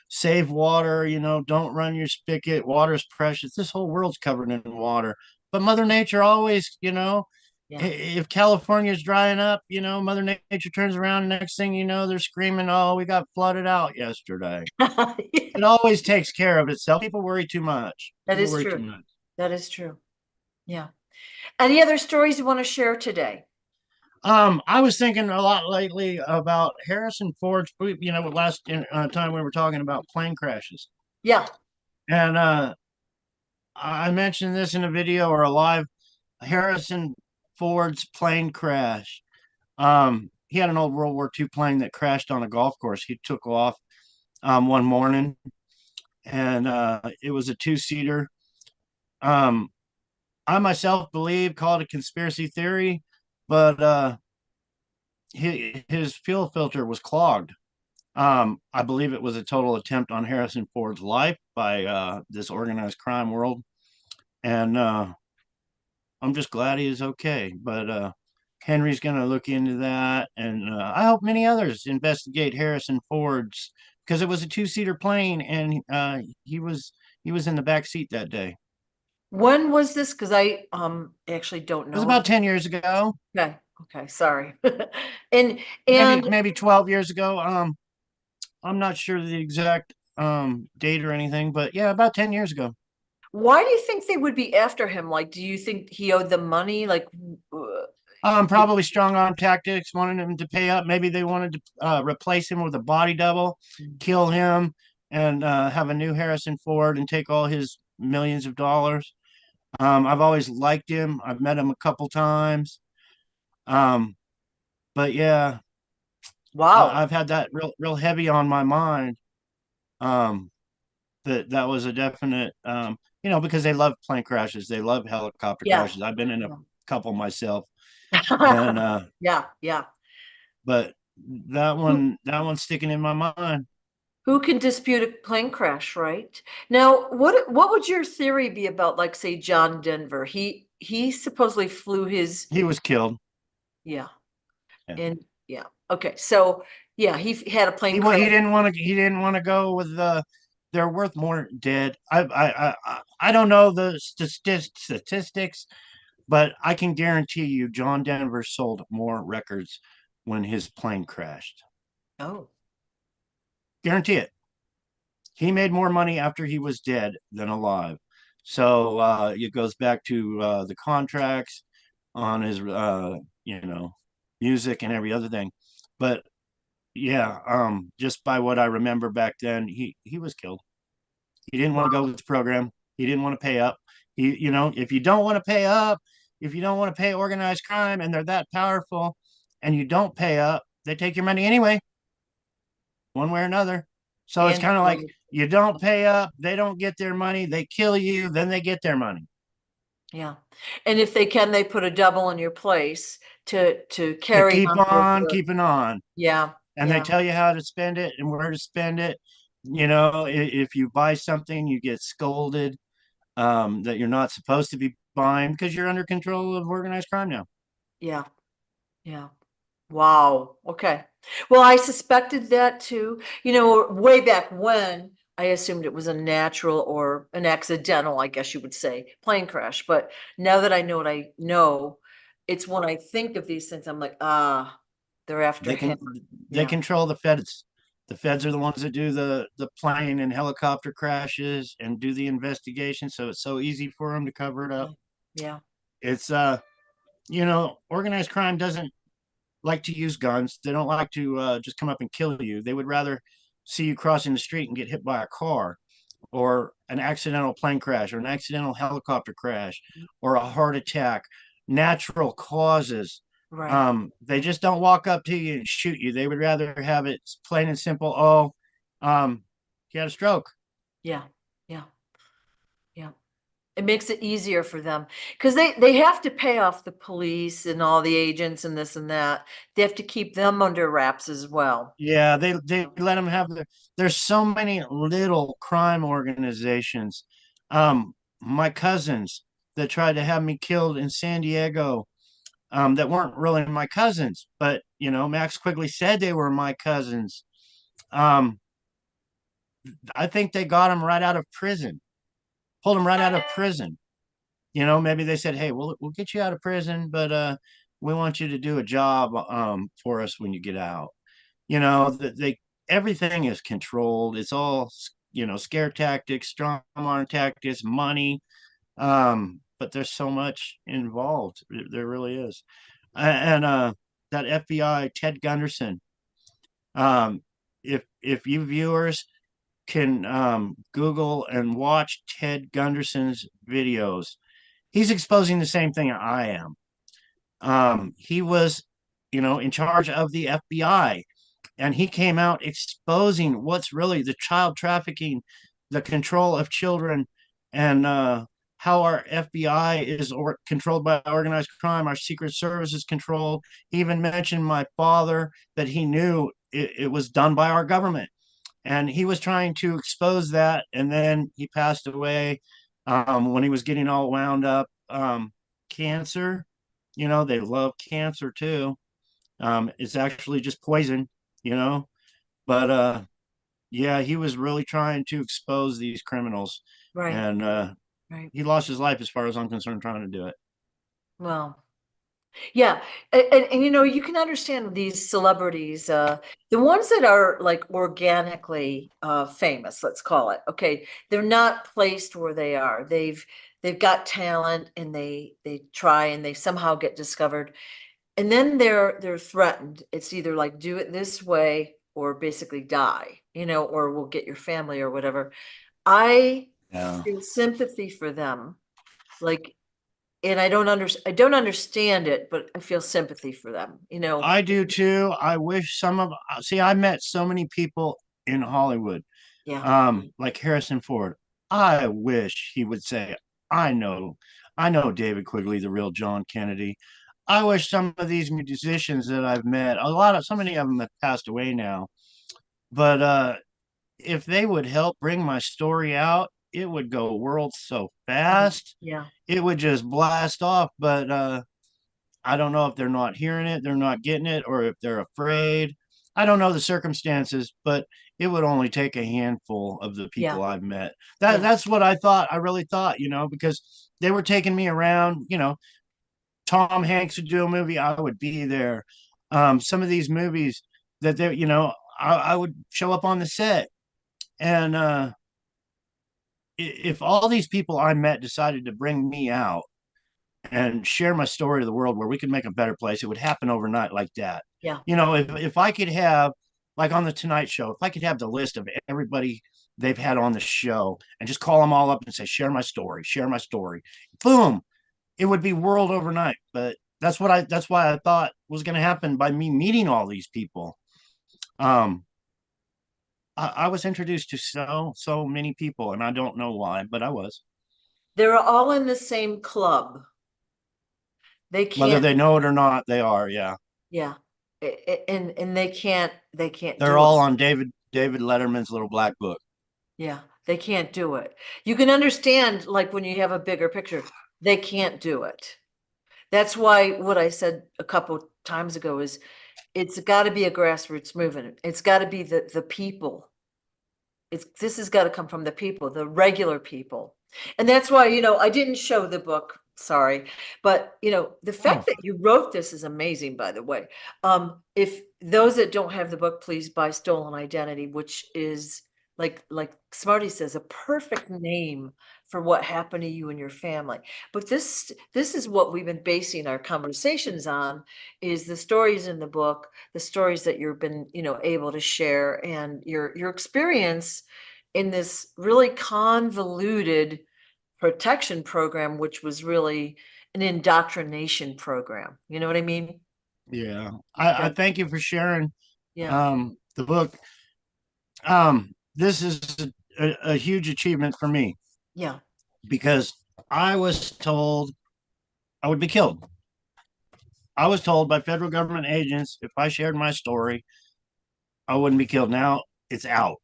save water, don't run your spigot. Water's precious. This whole world's covered in water. But Mother Nature always, Yeah. if California's drying up, Mother Nature turns around. Next thing you know, they're screaming, "Oh, we got flooded out yesterday." It always takes care of itself. People worry too much. That People is worry too true. much. That is true. Yeah. Any other stories you want to share today? I was thinking a lot lately about Harrison Ford's, last time we were talking about plane crashes. Yeah. And I mentioned this in a video or a live. Harrison Ford's plane crash. He had an old World War II plane that crashed on a golf course. He took off one morning, and it was a two-seater. Um, I myself believe, call it a conspiracy theory, but his fuel filter was clogged. I believe it was a total attempt on Harrison Ford's life by this organized crime world, and I'm just glad he is okay. But Henry's going to look into that, and I hope many others investigate Harrison Ford's, because it was a two-seater plane, and he was in the back seat that day. When was this? Because I actually don't It was know. about 10 years ago, Okay, okay, sorry. And maybe and maybe 12 years ago. I'm not sure the exact date or anything, but yeah, about 10 years ago. why do you think they would be after him? Like, do you think he owed them money? Like, Probably strong arm tactics, wanted him to pay up. Maybe they wanted to replace him with a body double, kill him, and have a new Harrison Ford and take all his millions of dollars. I've always liked him. I've met him a couple times. Um, but yeah, wow. I've had that real heavy on my mind. Um, that was a definite, because they love plane crashes. They love helicopter Yeah. crashes. I've been in a couple myself, and Yeah, yeah. but that Who one's sticking in my mind. who can dispute a plane crash, right? Now, what would your theory be about, like, say, John Denver? He supposedly flew his, He was killed. yeah, Yeah. and yeah. Okay, so yeah, had a plane He crash. didn't want to go with the. They're worth more dead. I don't know the statistics, but I can guarantee you John Denver sold more records when his plane crashed. Oh, Guarantee it. He made more money after he was dead than alive. So it goes back to the contracts on his music and every other thing. But yeah, just by what I remember back then, he was killed. He didn't want to go wow. with the program. He didn't want to pay up. If you don't want to pay up, if you don't want to pay organized crime, and they're that powerful, and you don't pay up, they take your money anyway, one way or another. So it's And kind of like you don't pay up, they don't get their money, they kill you, then they get their money. yeah. And if they can, they put a double in your place to To carry keep on on keeping on. yeah, And they yeah, tell you how to spend it and where to spend it. If you buy something, you get scolded that you're not supposed to be buying because you're under control of organized crime now. yeah, yeah. Wow. Okay. Well, I suspected that too. Way back when, I assumed it was a natural or an accidental, I guess you would say, plane crash. But now that I know what I know, it's when I think of these things, I'm like, they're after They him. can they Yeah. control the feds. The feds are the ones that do the plane and helicopter crashes and do the investigation. So it's so easy for them to cover it up. Yeah. Yeah. It's organized crime doesn't like to use guns. They don't like to just come up and kill you. They would rather see you crossing the street and get hit by a car, or an accidental plane crash, or an accidental helicopter crash, or a heart attack, natural causes. Right. They just don't walk up to you and shoot you. They would rather have it plain and simple. Oh, he had a stroke. Yeah. Yeah. Yeah. It makes it easier for them because they have to pay off the police and all the agents and this and that. They have to keep them under wraps as well. Yeah, they let them have there's so many little crime organizations. My cousins that tried to have me killed in San Diego, that weren't really my cousins, but Max Quigley said they were my cousins. Um, I think they got him right out of prison, pulled him right out of prison. Maybe they said, "Hey, we'll get you out of prison, but we want you to do a job for us when you get out." That they everything is controlled. It's all scare tactics, strong arm tactics, money. But there's so much involved. There really is. And that FBI Ted Gunderson. Um, if you viewers can Google and watch Ted Gunderson's videos, he's exposing the same thing I am. He was, in charge of the FBI, and he came out exposing what's really the child trafficking, the control of children, and how our FBI is controlled by organized crime. Our Secret Service is controlled. He even mentioned my father, that he knew it was done by our government, and he was trying to expose that. And then he passed away when he was getting all wound up. Cancer, they love cancer too. It's actually just poison, you know. But yeah, he was really trying to expose these criminals, Right, and right. he lost his life, as far as I'm concerned, trying to do it. Well, yeah, and you can understand these celebrities, the ones that are like organically famous, let's call it. Okay, they're not placed where they are. They've got talent and they try and they somehow get discovered. And then they're threatened. It's either like do it this way or basically die, or we'll get your family or whatever. I Yeah. feel sympathy for them. Like, and I don't understand it, but I feel sympathy for them. I do too. I wish see, I met so many people in Hollywood, Yeah, like Harrison Ford. I wish he would say, I know, I know David Quigley, the real John Kennedy. I wish some of these musicians that I've met, so many of them have passed away now, but if they would help bring my story out, it would go world so fast. yeah, It would just blast off. But I don't know if they're not hearing it, they're not getting it, or if they're afraid. I don't know the circumstances, but it would only take a handful of the yeah, people I've met. That yeah, that's what I thought. I really thought, because they were taking me around. Tom Hanks would do a movie, I would be there. Some of these movies that I would show up on the set, and if all these people I met decided to bring me out and share my story to the world, where we could make a better place, it would happen overnight like that. yeah, If I could have, like on the Tonight Show, if I could have the list of everybody they've had on the show and just call them all up and say, share my story, boom, it would be world overnight. But that's why I thought was going to happen by me meeting all these people. Um, I was introduced to so many people, and I don't know why, but I was. they're all in the same club. They Whether can't, they know it or not, they are. Yeah, yeah, and they can't they're do it. all on David Letterman's little black book. Yeah, they can't do it. You can understand, like, when you have a bigger picture, they can't do it. That's why what I said a couple times ago is it's got to be a grassroots movement. It's got to be the people. This has got to come from the people, the regular people. And that's why, I didn't show the book, sorry, but the Oh, fact that you wrote this is amazing, by the way. If those that don't have the book, please buy Stolen Identity, which is like Smarty says, a perfect name for what happened to you and your family. But this is what we've been basing our conversations on, is the stories in the book, the stories that you've been, able to share, and your experience in this really convoluted protection program, which was really an indoctrination program. You know what I mean? yeah. I Okay. thank you for sharing Yeah. the book. This is a huge achievement for me, Yeah. because I was told I would be killed. I was told by federal government agents, if I shared my story, I wouldn't be killed. Now it's out.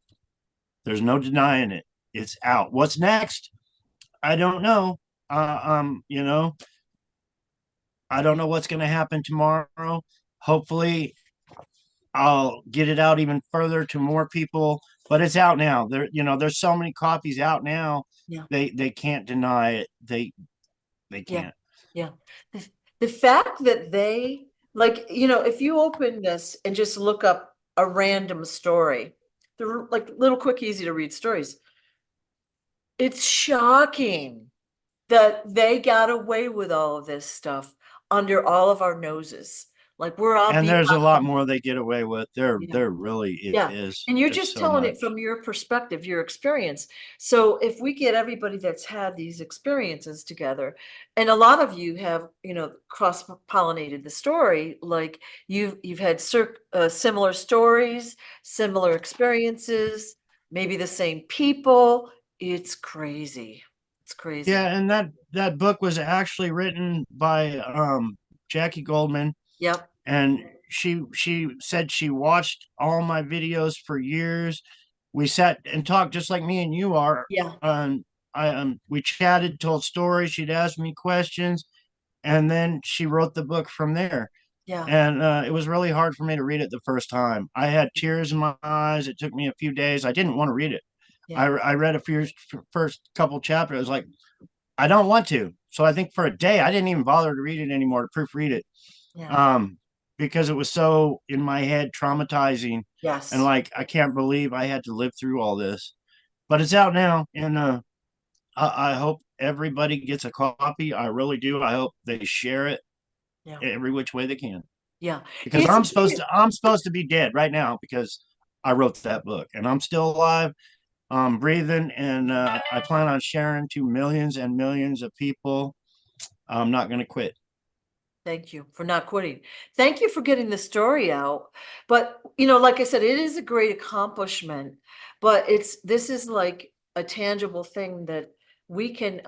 There's no denying it. It's out. What's next? I don't know. I don't know what's going to happen tomorrow. Hopefully, I'll get it out even further to more people. But it's out now. There's so many copies out now. Yeah. They can't deny it. They Yeah. can't. Yeah. The fact that they, like, if you open this and just look up a random story, they're like little quick, easy to read stories. It's shocking that they got away with all of this stuff under all of our noses. Like we're all And being there's a lot honest. more they get away with. Yeah. There really Yeah. is. And you're There's just so telling it much. from your perspective, your experience. So if we get everybody that's had these experiences together, and a lot of you have, cross-pollinated the story, like you've had similar stories, similar experiences, maybe the same people. It's crazy. It's crazy. Yeah, and that book was actually written by Jackie Goldman, Yep. and she said she watched all my videos for years. We sat and talked just like me and you are. Yeah. We chatted, told stories. She'd ask me questions, and then she wrote the book from there. Yeah. And it was really hard for me to read it the first time. I had tears in my eyes. It took me a few days. I didn't want to read it. Yeah. I read a few first couple chapters. I was like, I don't want to. So I think for a day, I didn't even bother to read it anymore, to proofread it, Yeah. um, because it was so in my head traumatizing. And Yes. like, I can't believe I had to live through all this. But it's out now. And I hope everybody gets a copy. I really do. I hope they share it Yeah. every which way they can. Yeah. Because It's I'm supposed to be dead right now because I wrote that book and I'm still alive, breathing, and I plan on sharing to millions and millions of people. I'm not going to quit. Thank you for not quitting. Thank you for getting the story out. But, like I said, it is a great accomplishment, but this is like a tangible thing that we can,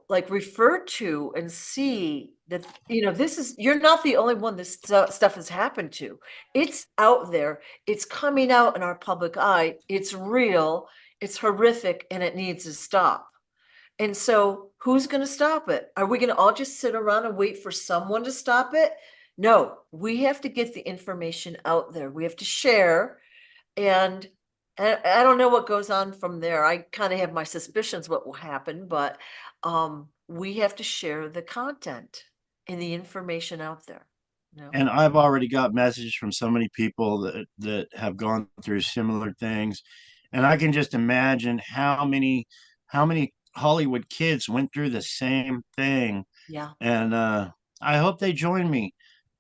like refer to and see that, you're not the only one this stuff has happened to. It's out there. It's coming out in our public eye. It's real. It's horrific and it needs to stop. And so who's going to stop it? Are we going to all just sit around and wait for someone to stop it? No, we have to get the information out there. We have to share. And I don't know what goes on from there. I kind of have my suspicions what will happen, but we have to share the content and the information out there. And I've already got messages from so many people that have gone through similar things, and I can just imagine how many Hollywood kids went through the same thing. Yeah. And I hope they join me.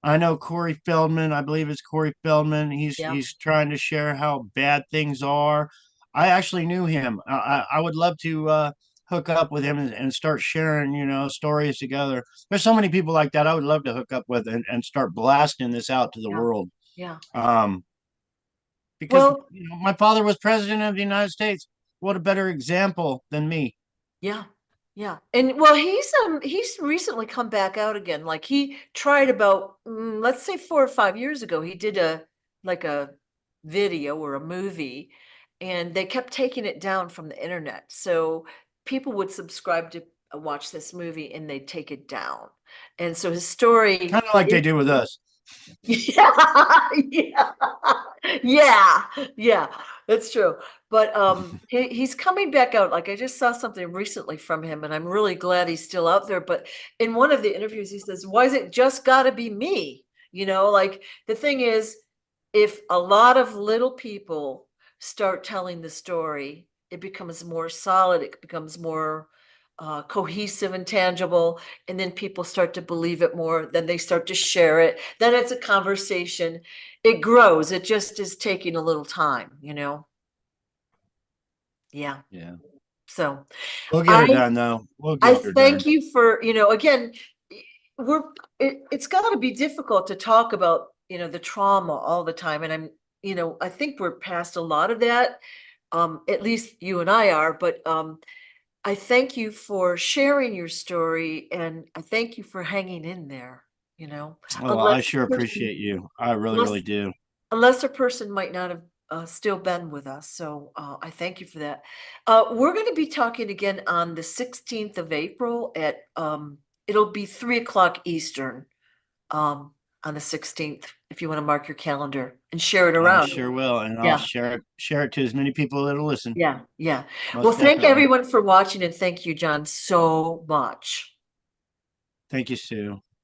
I know Corey Feldman. I believe it's Corey Feldman. Yeah. He's trying to share how bad things are. I actually knew him. I would love to hook up with him and start sharing, stories together. There's so many people like that I would love to hook up with and start blasting this out to the Yeah. world. Yeah. Um, because Well, my father was president of the United States. What a better example than me. yeah. Yeah. And well, he's recently come back out again. Like he tried about let's say 4 or 5 years ago, he did a video or a movie and they kept taking it down from the internet. So people would subscribe to watch this movie and they'd take it down. And so his story Kind of like they is do with us. yeah, yeah, yeah, yeah, that's true. But he's coming back out. Like I just saw something recently from him, and I'm really glad he's still out there. But in one of the interviews, he says, "Why is it just got to be me?" Like the thing is, if a lot of little people start telling the story, it becomes more solid. It becomes more cohesive and tangible, and then people start to believe it more, then they start to share it, then it's a conversation, it grows, it just is taking a little time. Yeah. Yeah. So We'll get her i done though. We'll i get her done. thank you for again, we're it's got to be difficult to talk about the trauma all the time, and I think we're past a lot of that, at least you and I are, but I thank you for sharing your story, and I thank you for hanging in there, you know, Oh, I unless sure the person, appreciate you. I really, unless, really do. unless a person might not have still been with us. So I thank you for that. We're going to be talking again on the 16th of April at, it'll be 3 o'clock Eastern on the 16th, if you want to mark your calendar and share it I around. sure will, and I'll Yeah. share it to as many people that'll listen. Yeah. Yeah. Well, Most thank definitely. everyone for watching, and thank you, John, so much. Thank you, Sue.